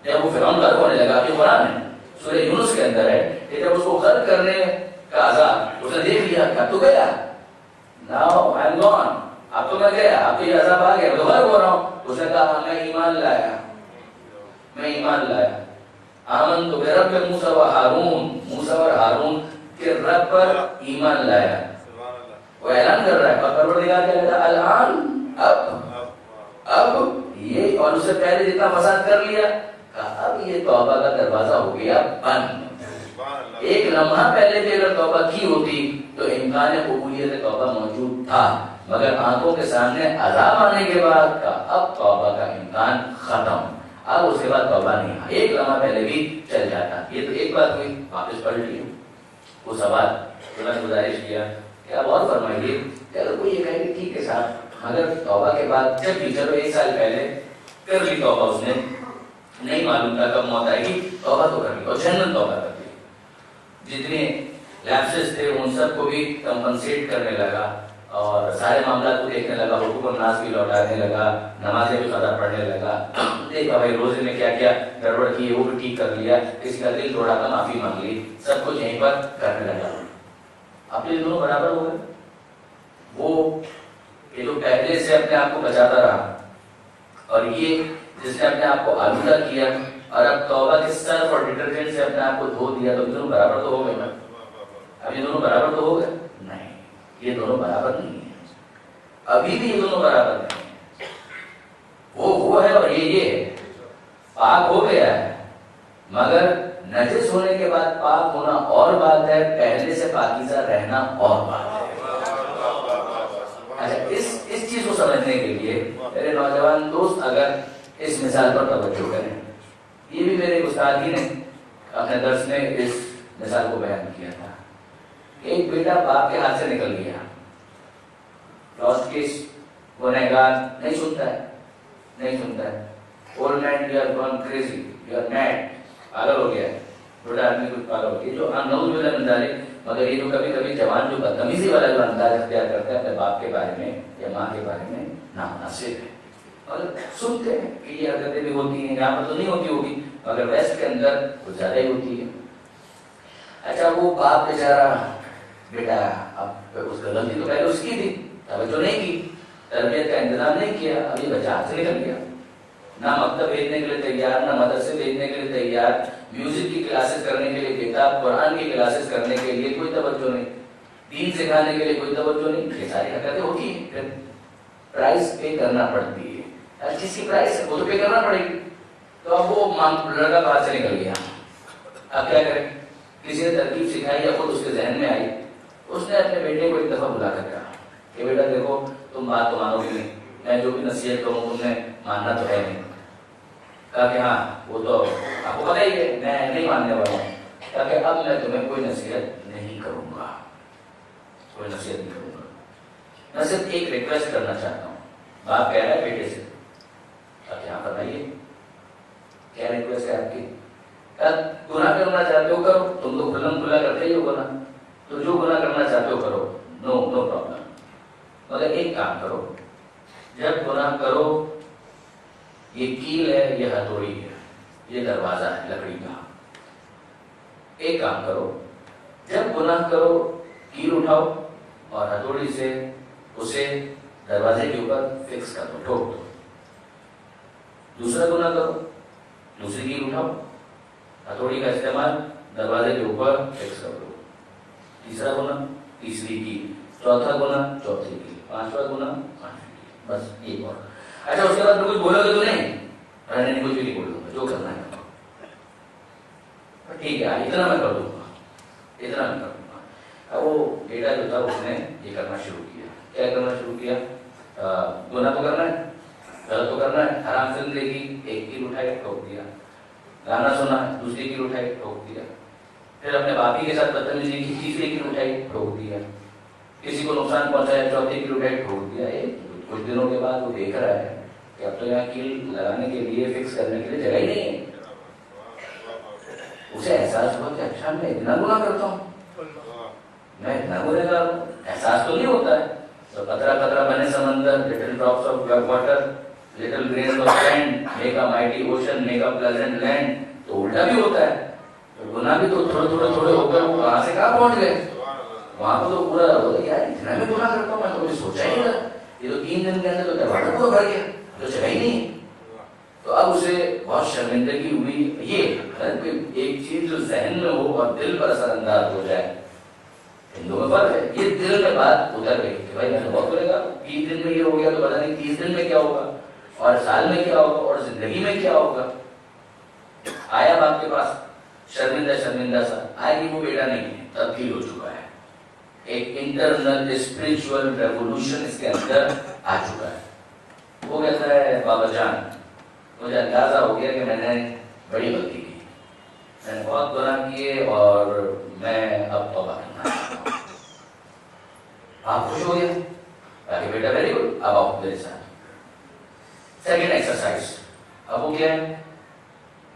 S1: جب وہ فرعون غرق ہونے لگا, جو قرآن ہے سورہ یونس کے اندر ہے کہ جب اس کو غرق کرنے کا عذاب اس نے دیکھ لیا کہ اب تو گیا, ناؤ آئی ایم گون, اب تو میں گیا, اب تو یہ عذاب آ گیا, میں تو غرق ہو رہا ہوں. اس نے کہا میں ایمان لایا, میں ایمان لایا. آمنت برب موسیٰ و ہارون, موسیٰ اور ہارون کے رب پر ایمان لایا. وہ اعلان کر رہا ہے پروردگار کیا کہتا ہے الان, اب یہ, اور اس سے پہلے جتنا فساد کر لیا, اب یہ توبہ کا دروازہ ہو گیا بند. ایک لمحہ پہلے بھی اگر توبہ کی ہوتی تو امکان قبولیت توبہ موجود تھا, مگر آنکھوں کے سامنے عذاب آنے کے بعد کا اب توبہ کا امکان ختم. اب اس کے بعد توبہ نہیں. ایک لمحہ پہلے بھی چل جاتا. یہ تو ایک بات ہوئی, واپس پڑھ لی وہ سوال. تو میں نے گزارش کیا کہ آپ اور فرمائیے کہ اگر کوئی یہ کہے کہ ٹھیک ہے صاحب مگر توبہ کے بعد جب بھی چلو ایک سال پہلے کر لی توبہ, اس نے نہیں معلوم تھا کب موت آئے گی, توبہ تو کر لی اور جنرل توبہ کر لی. جتنے لیپسز تھے ان سب کو بھی کمپنسیٹ کرنے لگا اور سارے معاملات کو دیکھنے لگا, حقوق الناس بھی لوٹانے لگا, نمازیں بھی قضا پڑھنے لگا. دیکھا بھائی روزے میں کیا کیا گڑبڑ کی ہے وہ بھی ٹھیک کر لیا, کسی کا دل توڑا تھا معافی مانگ لی, سب کچھ یہیں پر کرنے لگا. اب یہ دونوں برابر ہو گئے. وہ کہ جو پہلے سے اپنے آپ کو بچاتا رہا اور یہ جس نے اپنے آپ کو آلودہ کیا اور اب توبہ کے سرف اور ڈٹرجنٹ سے اپنے آپ کو دھو دیا, تو دونوں برابر تو ہو گئے نا. اب یہ دونوں برابر تو ہو گئے نہیں, یہ دونوں برابر نہیں ہیں. ابھی بھی یہ دونوں برابر نہیں ہیں. وہ ہے اور یہ ہے. پاک ہو گیا ہے مگر نجس ہونے کے بعد پاک ہونا اور بات ہے, پہلے سے پاکیزہ رہنا اور بات ہے. اچھا اس چیز کو سمجھنے کے لیے میرے نوجوان دوست اگر اس مثال پر توجہ کریں, یہ بھی میرے استاد ہی نے اپنے درس میں اس مثال کو بیان کیا تھا. ایک بیٹا باپ کے ہاتھ سے نکل گیا, لاسٹ کیس, گنہگار, نہیں سنتا ہے, نہیں سنتا ہے. Old man you are gone crazy, you are mad, پاگل ہو گیا ہے, بوڑھا آدمی کچھ پاگل ہو گیا. جو نعوذ باللہ من ذالک, مگر یہ جو کبھی کبھی جوان جو بدتمیزی والا جو انداز اختیار کرتا ہے اپنے باپ کے بارے میں یا ماں کے بارے میں, نامناسب ہے. اور سنتے ہیں کہ یہ حرکتیں بھی ہوتی ہیں, یہاں پر تو نہیں ہوتی ہوگی مگر ویسٹ کے اندر کچھ زیادہ ہی ہوتی ہے. اچھا وہ باپ بیچارہ, بیٹا اب اس کا غلطی تو پہلے اس کی تھی, توجہ نہیں کی, تربیت کا انتظام نہیں کیا, اب یہ بچہ ہاتھ سے نکل گیا. نہ مکتب بھیجنے کے لیے تیار, نہ مدرسے بھیجنے کے لیے تیار, میوزک کی کلاسز کرنے کے لیے, کتاب قرآن کی کلاسز کرنے کے لیے کوئی توجہ نہیں, دین سکھانے کے لیے کوئی توجہ نہیں. یہ ساری حرکتیں ہوتی ہیں. پھر پرائز پے کرنا پڑتی ہے, ہر چیز کی پرائز ہے, وہ تو پے کرنا پڑے گی. تو اب وہ لڑکا باہر سے نکل گیا, اب کیا کریں؟ کسی نے ترکیب سکھائی یا خود اس کے ذہن میں آئی. اس نے اپنے بیٹے کو ایک دفعہ بلا کر کہا کہ بیٹا دیکھو تم بات تو مانو گے نہیں, میں جو بھی نصیحت کروں تم نے ماننا تو ہے نہیں. کہا کہ ہاں وہ تو آپ کو پتہ ہی ہے میں نہیں ماننے والا ہوں. کہا کہ اب میں تمہیں کوئی نصیحت نہیں کروں گا. کوئی نصیحت نہیں کروں گا. میں صرف ایک ریکویسٹ کرنا چاہتا ہوں. باپ کہہ رہا ہے بیٹے سے, اب یہاں بتائیے کیا ریکویسٹ ہے آپ کی؟ گناہ کرنا چاہتے ہو کرو, تم تو کھلم کھلا کرتے ہی ہو گناہ, تو جو گناہ کرنا چاہتے ہو کرو, نو پرابلم. مگر ایک کام کرو, جب گناہ کرو, یہ کیل ہے, یہ ہتھوڑی ہے, یہ دروازہ ہے لکڑی کا, ایک کام کرو, جب گناہ کرو کیل اٹھاؤ اور ہتھوڑی سے اسے دروازے کے اوپر فکس کر دو, ٹھوک دو. دوسرا گناہ کرو, دوسری کیل اٹھاؤ, ہتھوڑی کا استعمال دروازے کے اوپر فکس کر دو. تیسرا گناہ تیسری کیل, چوتھا گناہ چوتھی کیل, پانچواں گناہ پانچویں کیل, بس ایک اور. اچھا اس کے بعد کچھ بولو گے تو نہیں؟ میں نے کچھ بھی نہیں بولوں گا, جو کرنا ہے ٹھیک ہے, اتنا میں کر دوں گا, اتنا میں کر دوں گا. اب وہ بیٹا جو تھا اس نے یہ کرنا شروع کیا. کیا کرنا شروع کیا؟ گناہ تو کرنا ہے, غلط تو کرنا ہے, حرام سے زندگی, ایک کیل اٹھائی ٹھوک دیا. گانا سنا ہے, دوسری کیل اٹھائی ٹھوک دیا. پھر اپنے باپی کے ساتھ بدتمیزی کی, تیسری کیل اٹھائی ٹھوک دیا. کسی کو نقصان پہنچایا, چوتھی کیل اٹھائی ٹھوک دیا. کچھ دنوں کے بعد وہ دیکھ رہا ہے کہ اب تو یہاں کیل لگانے کے لیے, فکس کرنے کے لیے جگہ ہی نہیں ہے. اسے احساس ہوا کہ اچھا میں اتنا گناہ کرتا ہوں, میں اتنا گنہگار ہوں. احساس تو نہیں ہوتا ہے. تو قطرہ قطرہ بنے سمندر, little drops of water, little grains of sand make a mighty ocean, make a pleasant land. تو الٹا بھی ہوتا ہے. تو گناہ بھی تو تھوڑے ہو کر وہاں سے کہاں پہنچ گئے, وہاں کو تو پورا ہو گیا یار اتنا میں گناہ کرتا ہوں, میں تو کبھی سوچا ہی نہیں تھا. یہ تو 3 دن کے اندر تو دروازہ پورا بھر گیا, تو جگہ ہی نہیں ہے. تو اب اسے بہت شرمندگی ہوئی. یہ ایک چیز جو ذہن میں ہو اور دل پر اثر انداز ہو جائے, ہندو میں فرق ہے. یہ دل میں بات اتر گئی کہ بھائی میں نے بہت کرے گا, 20 دن میں یہ ہو گیا تو پتا نہیں 30 دن میں کیا ہوگا, اور سال میں کیا ہوگا, اور زندگی میں کیا ہوگا. آیا باپ کے پاس شرمندہ سا, آج وہ بیٹا نہیں ہے, تبدیل ہو چکا ہے. ایک انٹرنل اسپرچل ریوولوشن اس کے اندر آ چکا ہے. وہ کہتا ہے بابا جان مجھے اندازہ ہو گیا کہ میں نے بڑی غلطی کی, میں نے بہت گناہ کیے اور میں اب توبہ کرنا چاہتا ہوں. آپ خوش ہو گئے کہ بیٹا ویری گڈ, اب آپ میرے ساتھ. سیکنڈ ایکسرسائز, اب وہ کیا ہے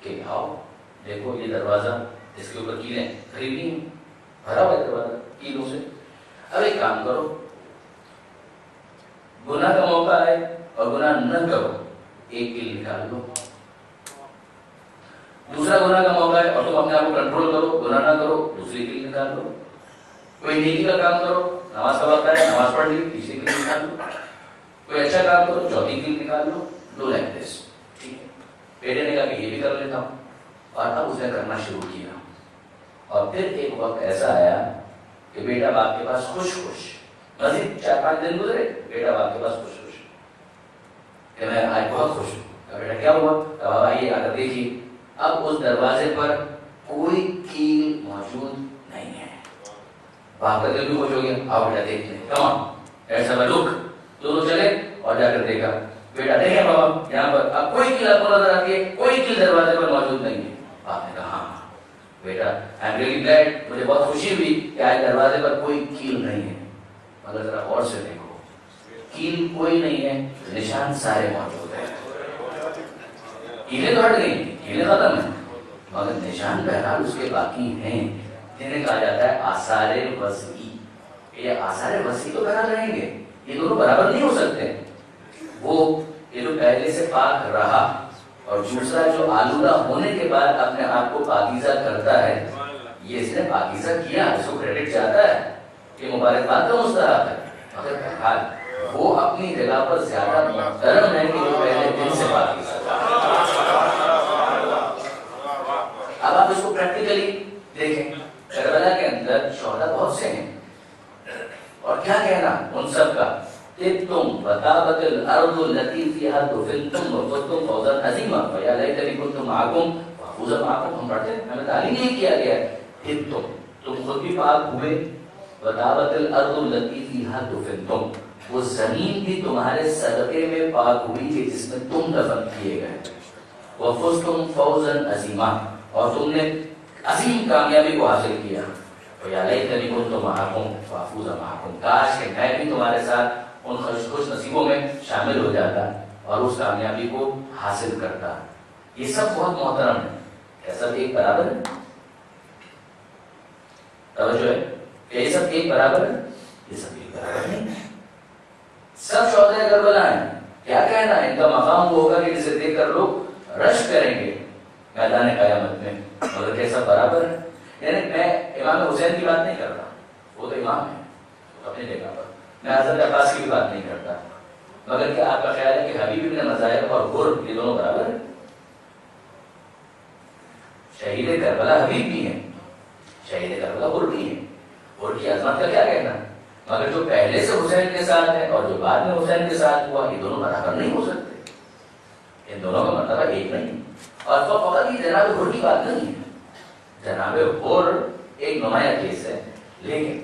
S1: کہ آؤ دیکھو یہ دروازہ, اس کے اوپر کیلیں خریدنی ہیں, بھرا ہوا ہے دروازہ کیلوں سے. اب ایک کام کرو, گناہ کا موقع ہے اور گناہ نہ کرو, ایک کیل نکال لو. دوسرا گناہ کا موقع ہے اور تم اپنے آپ کو کنٹرول کرو, گناہ نہ کرو, دوسری کیل نکال لو. کوئی نیکی کا کام کرو, نماز کا وقت ہے, نماز پڑھ لی, تیسری کیل نکال لو. کوئی اچھا کام کرو, چوتھی کیل نکال لو. Do like this. ٹھیک ہے, بیٹے نے کہا کہ یہ بھی کر لیتا ہوں, اور اب اس نے کرنا شروع کیا. اور پھر ایک وقت ایسا آیا کہ بیٹا باپ کے پاس خوش مزید 4-5 دن گزرے, بیٹا باپ کے پاس خوش کہ میں آج بہت خوش ہوں. کہا بیٹا کیا ہوا؟ کہا بابا یہ آ کر دیکھیے, اب اس دروازے پر کوئی کیل موجود نہیں ہے. باپ کا دل بھی خوش ہو گیا, آؤ بیٹا دیکھ لیں, کم آن ایسا میں لک. دونوں چلے اور جا کر دیکھا, بیٹا دیکھیں بابا یہاں پر اب کوئی کیل آپ کو نظر آتی ہے, کوئی کیل دروازے پر موجود نہیں ہے. باپ نے کہا ہاں بیٹا آئی ایم ریئلی گلیڈ, مجھے بہت خوشی ہوئی کہ آج دروازے پر کوئی کیل نہیں ہے. مگر ذرا غور سے دیکھو, کیل کوئی نہیں ہے, نشان سارے موجود ہیں. کیلیں تو ہٹ گئی, کیلیں ختم ہیں, مگر نشان بہرحال اس کے باقی ہیں, جنہیں کہا جاتا ہے آثار وضعی. یہ آثار وضعی تو بہرحال رہیں گے, یہ دونوں برابر نہیں ہو سکتے. وہ یہ جو پہلے سے پاک رہا اور دوسرا جو آلودہ ہونے کے بعد اپنے آپ کو پاکیزہ کرتا ہے, یہ اس نے پاکیزہ کیا, اس کو کریڈٹ جاتا ہے, یہ مبارکباد کا مستحق ہے. مگر بہرحال وہ اپنی جگہ پر زیادہ محترم ہے کہ جو پہلے دن سے پاکیزہ تھا. اب آپ اس کو پریکٹیکلی دیکھیں, کربلا کے اندر شہداء بہت سے ہیں, اور کیا کہنا ان سب کا, تم وطابت الارض التي فيها دفنتم وفزتم فوزا عظیما فیا لیتنی كنت معكم وافوز معكم. ہم پڑھتے ہیں, ہمیں تعلیم یہ کیا گیا ہے, تم خود بھی پاک ہوئے, وطابت الارض التي فيها دفنتم, وہ زمین بھی تمہارے صدقے میں پاک ہوئی کہ جس میں تم دفن کیے گئے, وفزتم فوزا عظیما, اور تم نے عظیم کامیابی کو حاصل کیا. فَيَا لَيْتَنِي كُنْتُ مَعَكُمْ فَأَفُوزَ مَعَكُمْ، کاش کہ میں بھی تمہارے ساتھ ان خوش نصیبوں میں شامل ہو جاتا اور اس کامیابی کو حاصل کرتا. یہ سب بہت محترم ہے. کیا سب ایک برابر ہے؟ توجہ ہے کہ یہ سب ایک برابر ہے؟ یہ سب ایک برابر نہیں ہے. سب شہدائے کربلا ہیں. کیا کہنا ہے؟ ان کا مقام وہ ہوگا کہ جسے دیکھ کر لوگ رشک کریں گے میدان قیامت میں. مگر کیا سب برابر ہے؟ یعنی میں امام حسین کی بات نہیں کر رہا، وہ تو امام ہے اپنی جگہ پر. میں حضرت عباس کی بھی بات نہیں کرتا. مگر کیا آپ کا خیال ہے کہ حبیب ابن مظاہر اور غر یہ دونوں برابر ہیں؟ شہید کربلا حبیب بھی ہیں، شہید کربلا غر بھی ہیں. غر کی عظمت کا کیا کہنا ہے؟ مگر جو پہلے سے حسین کے ساتھ ہے اور جو بعد میں حسین کے ساتھ ہوا، یہ دونوں برابر نہیں ہو سکتے. ان دونوں کا مرتبہ ایک نہیں. اور تو فقط یہ جناب غر کی بات نہیں ہے. جناب غر ایک نمایاں کیس ہے، لیکن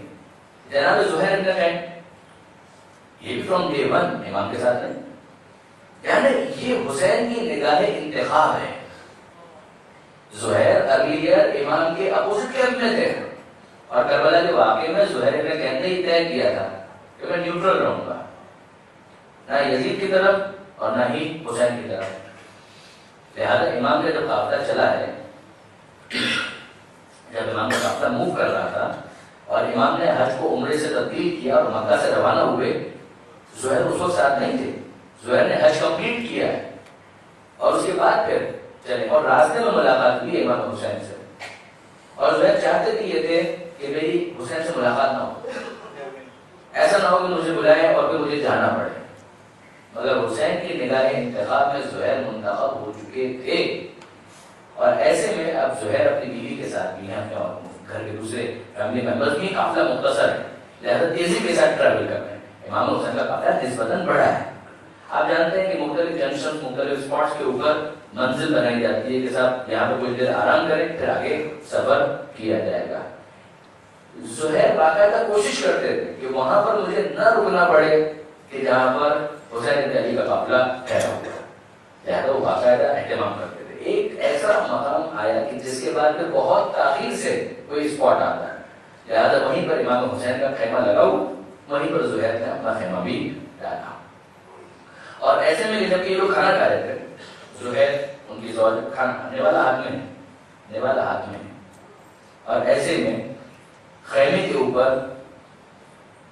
S1: جناب زہیر ابن خین یہ بھی فرام ڈے ون امام کے ساتھ نہیں. یعنی یہ حسین کی نگاہ انتخاب ہے. زہیر ارلیئر امام کے اپوزٹ کیمپ میں تھے اور کربلا کے واقعے میں زہیر نے کہتے ہی طے کیا تھا کہ میں نیوٹرل رہوں گا، نہ یزید کی طرف اور نہ ہی حسین کی طرف. لہذا امام کا جب قافلہ چلا ہے، جب امام کا قافلہ موو کر رہا تھا اور امام نے حج کو عمرے سے تبدیل کیا اور مکہ سے روانہ ہوئے، زہیر اس وقت ساتھ نہیں تھے. زہیر نے حج کمپلیٹ کیا ہے اور اس کے بعد پھر چلے اور راستے میں ملاقات ہوئی امام حسین سے. اور زہیر چاہتے بھی یہ تھے کہ میری حسین سے ملاقات نہ ہو، ایسا نہ ہو کہ مجھے بلائیں اور پھر مجھے جانا پڑے. مگر حسین کی نگاہ انتخاب میں زہیر منتخب ہو چکے تھے. اور ایسے میں اب زہیر اپنی بیوی کے ساتھ بھی ہیں اور گھر کے دوسرے فیملی ممبرز بھی. قافلہ مختصر ہے لہذا تیزی کے ساتھ ٹریول کر رہے ہیں. امام حسین کا قافلہ نسبتاً بڑا ہے. آپ جانتے ہیں کہ مختلف جنکشن مختلف اسپاٹس کے اوپر منزل بنائی جاتی ہے کہ صاحب یہاں پہ کچھ دیر آرام کریں پھر آگے سفر کیا جائے گا. زہیر باقاعدہ کوشش کرتے تھے کہ وہاں پر مجھے نہ رکنا پڑے کہ جہاں پر حسین بن علی کا قافلہ ٹھہرا ہوا ہے. لہٰذا وہ باقاعدہ اہتمام کرتے تھے. ایک ایسا مقام آیا کہ جس کے بعد پھر بہت تاخیر سے کوئی اسپاٹ آتا ہے، لہٰذا وہیں پر امام حسین کا خیمہ لگاؤ، وہیں پر زہیر نے اپنا خیمہ بھی ڈالا. اور ایسے میں جب کہ یہ لوگ کھانا کھا رہے تھے، زہیر ان کی زوج کھانا کھانے والا ہاتھ میں ہے اور ایسے میں خیمے کے اوپر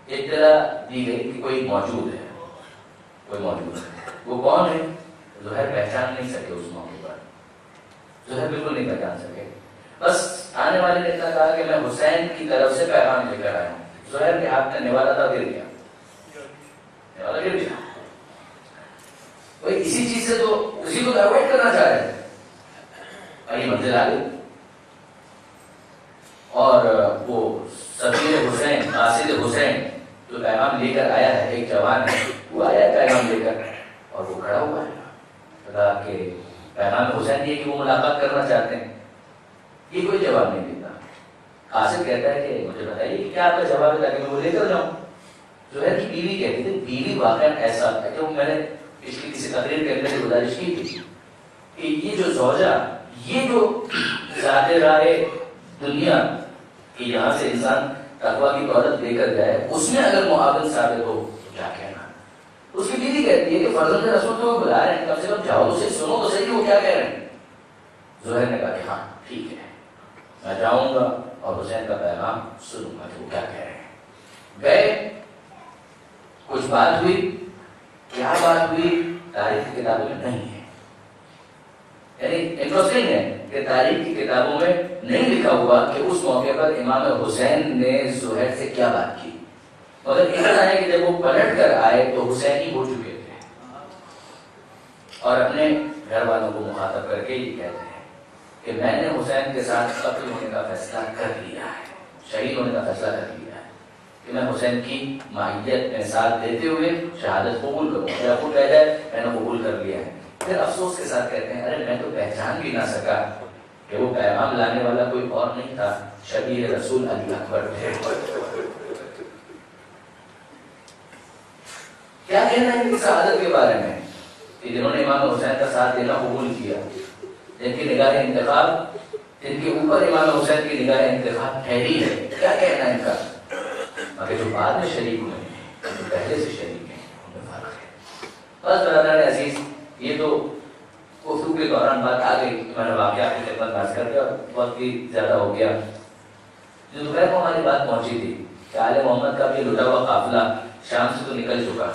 S1: اطلاع دی گئی کہ کوئی موجود ہے. وہ کون ہے؟ زہیر پہچان نہیں سکے. اس موقع پر زہیر بالکل نہیں پہچان سکے. بس آنے والے نے اتنا کہا کہ میں حسین کی طرف سے پیغام لے کر آیا ہوں. زہیر کے ہاتھ میں نوالا تھا، گر گیا. اسی چیز سے تو اسی کو اوائڈ کرنا چاہ رہے تھے اور یہ منزل آ گئی. اور وہ سفیر حسین قاصد حسین جو پیغام لے کر آیا ہے، ایک جوان ہے، وہ آیا پیغام لے کر اور وہ کھڑا ہوا ہے. کہا کہ پیغام حسین یہ کہ وہ ملاقات کرنا چاہتے ہیں. یہ کوئی جواب نہیں دیتا. قاصد کہتا ہے کہ مجھے بتائیے کہ کیا آپ کا جواب ہے تاکہ میں وہ لے کر جاؤں. زہیر کی بیوی کہتی تھی، بیوی واقعا ایسا ہے کہ میں نے پچھلی کسی تقریر کے اندر گزارش کی تھی کہ یہ جو زوجہ، یہ جو ذات راہ دنیا کہ یہاں سے انسان تقویٰ کی دولت لے کر جائے، اس میں اگر معاون ثابت ہو تو کیا کہنا. اس کی بیوی کہتی ہے کہ فرزند رسول تو وہ بلا رہے ہیں، کم سے کم جاؤ اسے سنو تو صحیح وہ کیا کہہ رہے ہیں. زہیر نے کہا کہ ہاں ٹھیک ہے، میں جاؤں گا اور حسین کا پیغام سنوں گا کہ وہ کیا کہہ رہے ہیں. گئے، کچھ بات ہوئی. کیا بات ہوئی تاریخ کی کتابوں میں نہیں ہے. یعنی انٹرسٹنگ ہے کہ تاریخ کی کتابوں میں نہیں لکھا ہوا کہ اس موقع پر امام حسین نے زہیر سے کیا بات کی. مگر اتنا ہے کہ جب وہ پلٹ کر آئے تو حسین ہی ہو چکے تھے اور اپنے گھر والوں کو مخاطب کر کے یہ کہتے ہیں کہ میں نے حسین کے ساتھ قتل ہونے کا فیصلہ کر لیا ہے، شہید ہونے کا فیصلہ کر لیا ہے کہ میں حسین کی مائیت میں ساتھ دیتے ہوئے شہادت قبول کروں. میرا خود کہہ جائے میں نے قبول کر لیا ہے. پھر افسوس کے ساتھ کہتے ہیں ارے میں تو پہچان بھی نہ سکا کہ وہ پیغام لانے والا کوئی اور نہیں تھا، شبیہ رسول علی اکبر تھے. کیا کہنا ہے ان کی سعادت کے بارے میں کہ جنہوں نے امام حسین کا ساتھ دینا قبول کیا، جن کی نگاہ انتخاب جن کے اوپر امام حسین کی نگاہ انتخاب ٹھہری ہے، کیا کہنا ہے ان کا؟ مگر جو بعد میں شریک ہوئے ہیں، جو پہلے سے شریک ہیں، ان میں فرق ہے۔ بس برادران عزیز، یہ تو گفتگو کے دوران بات آ گئی، میں نے واقعہ کی خدمت پیش کر دیا، وقت بھی زیادہ ہو گیا۔ جو دوپہر کو ہماری بات پہنچی تھی کہ آل محمد کا بھی لٹا ہوا قافلہ شام سے تو نکل چکا،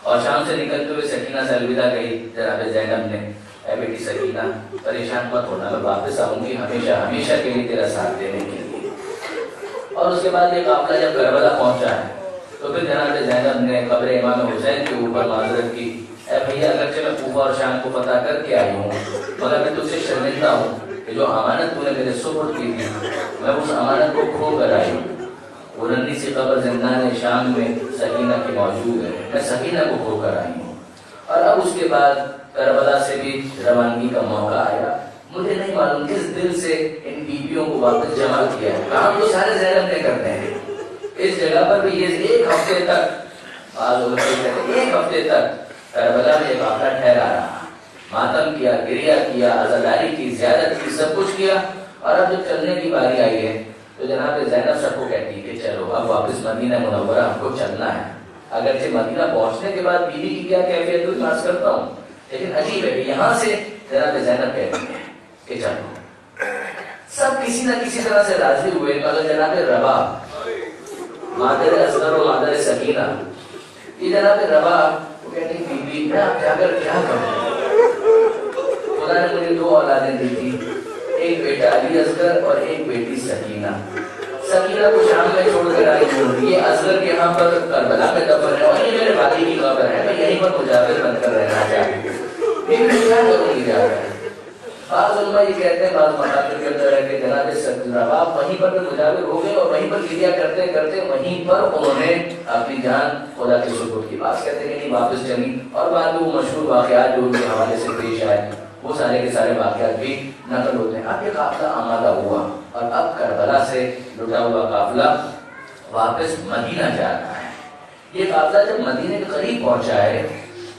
S1: اور شام سے نکلتے ہوئے سکینہ سے الوداع کہی جناب زینب نے، اے بیٹی سکینہ پریشان مت ہونا، میں واپس آؤں گی ہمیشہ ہمیشہ کے لیے تیرا ساتھ دینے کے لیے۔ اور اس کے بعد یہ قافلہ جب کربلا پہنچا ہے تو پھر جناب زینب نے قبر امام حسین کے اوپر معذرت کی، اے بھیا اگرچہ میں کوفہ اور شام کو فتح کر کے آئی ہوں مگر میں تجھ سے شرمندہ ہوں کہ جو امانت تو نے میرے سپرد کی تھی میں اس امانت کو کھو کر آئی ہوں۔ وہ ننھی سی قبر زندان شام میں سکینہ کی موجود ہے، میں سکینہ کو کھو کر آئی ہوں۔ اور اب اس کے بعد کربلا سے بھی روانگی کا موقع آیا، مجھے نہیں معلوم کس دل سے ان بیویوں کو واپس جمع کیا ہے، کام تو سارے زینب نے کرتے ہیں۔ اس جگہ پر بھی یہ ایک ہفتے تک ایک ہفتے تک کربلا میں ایک قافلہ ٹھہرا رہا، ماتم کیا، گریہ کیا، عزاداری کی، زیارت کی، سب کچھ کیا۔ اور اب جب چلنے کی باری آئی ہے تو جناب زینب سب کو کہتی ہے کہ چلو اب واپس مدینہ منورہ ہم کو چلنا ہے۔ اگرچہ مدینہ پہنچنے کے بعد بیوی کی کیا کیفیت ہوئی میں عرض کرتا ہوں، لیکن عجیب ہے کہ یہاں سے جناب زینب کہتی ہے کہ چلو۔ سب کسی نہ کسی طرح سے راضی ہوئے مگر جناب رباب مادر اصغر و مادر سکینہ، یہ جناب رباب وہ کہتی ہے بیوی میں اب جا کر کیا کروں، خدا نے مجھے 2 اولادیں دی تھی، ایک بیٹا علی اصغر اور ایک بیٹی سکینہ۔ سکینہ کو شام میں چھوڑ کر آئی ہوں، یہ اصغر کے یہاں پر کربلا میں دفن ہے اور یہ میرے والد کی قبر ہے، میں یہیں پر مجاور بن کر رہنا چاہتی ہوں، میں کیا کروں گی جا کر۔ بعض علماء یہ کہتے ہیں، بعض مقابر کے اندر ہے کہ جناب رباب وہیں پر مجاور ہو گئے اور وہیں پر گریہ کرتے کرتے وہیں پر انہوں نے اپنی جان خدا کے سپرد کی۔ بات کہتے ہیں کہ نہیں واپس چلی، اور بعد میں وہ مشہور واقعات جو ان کے حوالے سے پیش آئے وہ سارے کے سارے واقعات بھی نقل ہوتے ہیں۔ اب یہ قافلہ آمادہ ہوا اور اب کربلا سے لٹا ہوا قافلہ واپس مدینہ جا رہا ہے۔ یہ قافلہ جب مدینہ کے قریب پہنچا ہے،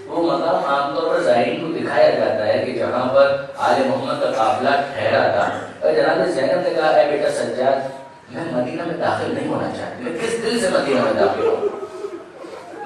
S1: وہ مقام عام طور پر زائرین کو دکھایا جاتا ہے کہ جہاں پر آل محمد کا قافلہ ٹھہرا تھا۔ اور جناب زینب نے کہا، اے بیٹا سجاد میں مدینہ میں داخل نہیں ہونا چاہتی، میں کس دل سے مدینہ میں داخل ہوں،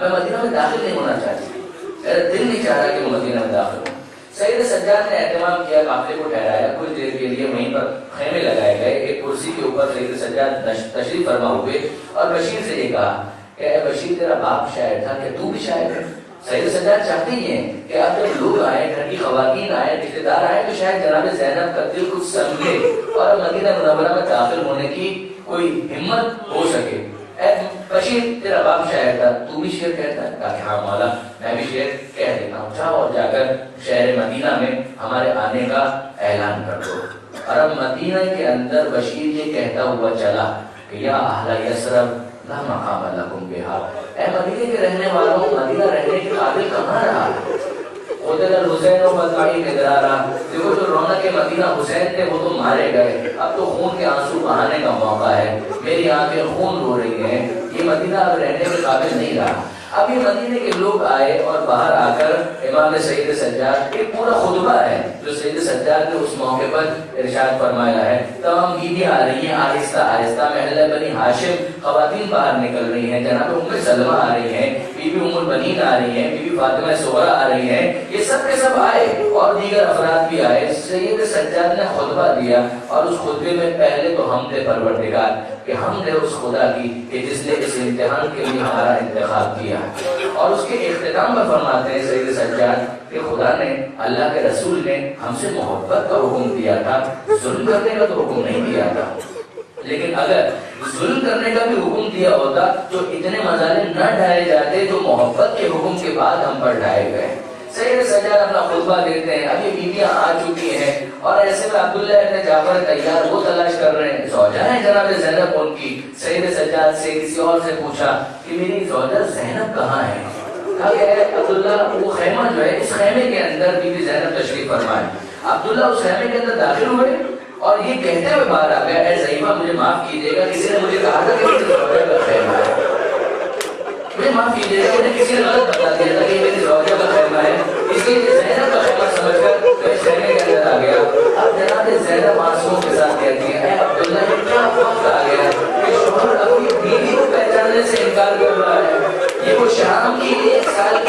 S1: میں مدینہ میں داخل نہیں ہونا چاہتی، میرا دل نہیں چاہ رہا کہ میں مدینہ میں داخل ہوں۔ سید سجاد نے اہتمام کیا، قافلے کو ٹھہرایا، کچھ دیر کے لیے وہیں پر خیمے لگائے گئے۔ ایک کرسی کے اوپر سید سجاد تشریف فرما ہوئے اور بشیر سے یہ کہا کہ اے بشیر تیرا باپ شاعر تھا، کیا تو بھی شاعر ہے؟ سید سجاد چاہتے ہی ہیں کہ اب جب لوگ آئے، گھر کی خواتین آئے، رشتے دار آئے، تو شاید جناب زینب کا دل کچھ سمجھے اور مدینہ منورہ میں داخل ہونے کی کوئی ہمت ہو سکے۔ اے بشیر تیرا باپ شاعر تھا، تو بھی شعر کہتا ہے؟ کہا کہ ہاں مولا میں بھی شعر کہہ دیتا ہوں، جاؤ اور جا کر شہر مدینہ میں ہمارے آنے کا اعلان کر دو۔ اور اب مدینہ کے اندر بشیر یہ کہتا ہوا چلا کہ یا اہل یثرب لا مقام لکم بہا، اے مدینہ کے رہنے والوں، مدینہ رہنے کے قابل کہاں رہا؟ قتل الحسین و مدعی مدرارا، دیکھو جو رونق مدینہ حسین تھے وہ تو مارے گئے، اب تو خون کے آنسو بہانے کا موقع ہے، میری آنکھیں خون رو رہی ہیں، یہ مدینہ اب رہنے کے قابل نہیں رہا۔ اب یہ مدینے کے لوگ آئے اور باہر آ کر امام سید سجاد ایک پورا خطبہ ہے جو سید سجاد نے اس موقع پر ارشاد فرمایا ہے۔ تمام بیویاں آ رہی ہیں آہستہ آہستہ، محلہ بنی ہاشم خواتین باہر نکل رہی ہیں، جناب ام سلمہ آ رہی ہیں، بی بی ام البنین آ رہی ہیں، بی بی فاطمہ صغرا آ رہی ہیں، یہ سب کے سب آئے اور دیگر افراد بھی آئے۔ سید سجاد نے خطبہ دیا اور اس خطبے میں پہلے تو حمد پروردگار کہ حمد ہے اس خدا کی کہ جس نے اس امتحان کے لیے ہمارا انتخاب کیا، اور اس کے اختتام میں فرماتے ہیں سید سجاد کہ خدا نے، اللہ کے رسول نے ہم سے محبت کا حکم دیا تھا، ظلم کرنے کا تو حکم نہیں دیا تھا، لیکن اگر ظلم کرنے کا بھی حکم دیا ہوتا تو اتنے مظالم نہ ڈھائے جاتے جو محبت کے حکم کے بعد ہم پر ڈھائے گئے۔ سید سجاد اپنا خطبہ دیتے ہیں، اب یہ بیویاں آ چکی ہیں اور ایسے میں عبداللہ ابن جعفر تیار وہ تلاش کر رہے ہیں، زوجہ ہے جناب زینب ان کی۔ سید سجاد سے کسی اور سے پوچھا کہ میری زوجہ زینب کہاں ہے؟ کہا کہ اے عبداللہ وہ خیمہ جو ہے اس خیمے کے اندر بی بی زینب تشریف فرمائے۔ عبداللہ اس خیمے کے اندر داخل ہوئے اور یہ کہتے ہوئے باہر آ گیا، اے ضعیفہ مجھے معاف کیجیے گا، کسی نے مجھے کہا تھا کہ میری زوجہ کا خیمہ ہے، مجھے معاف کیجیے گا، مجھے کسی نے غلط بتا دیا تھا کہ میری زوجہ کا خیمہ ہے، اس لیے زینب کا خیمہ سمجھ کر میں خیمے کے اندر آ گیا۔ اب جناب زینب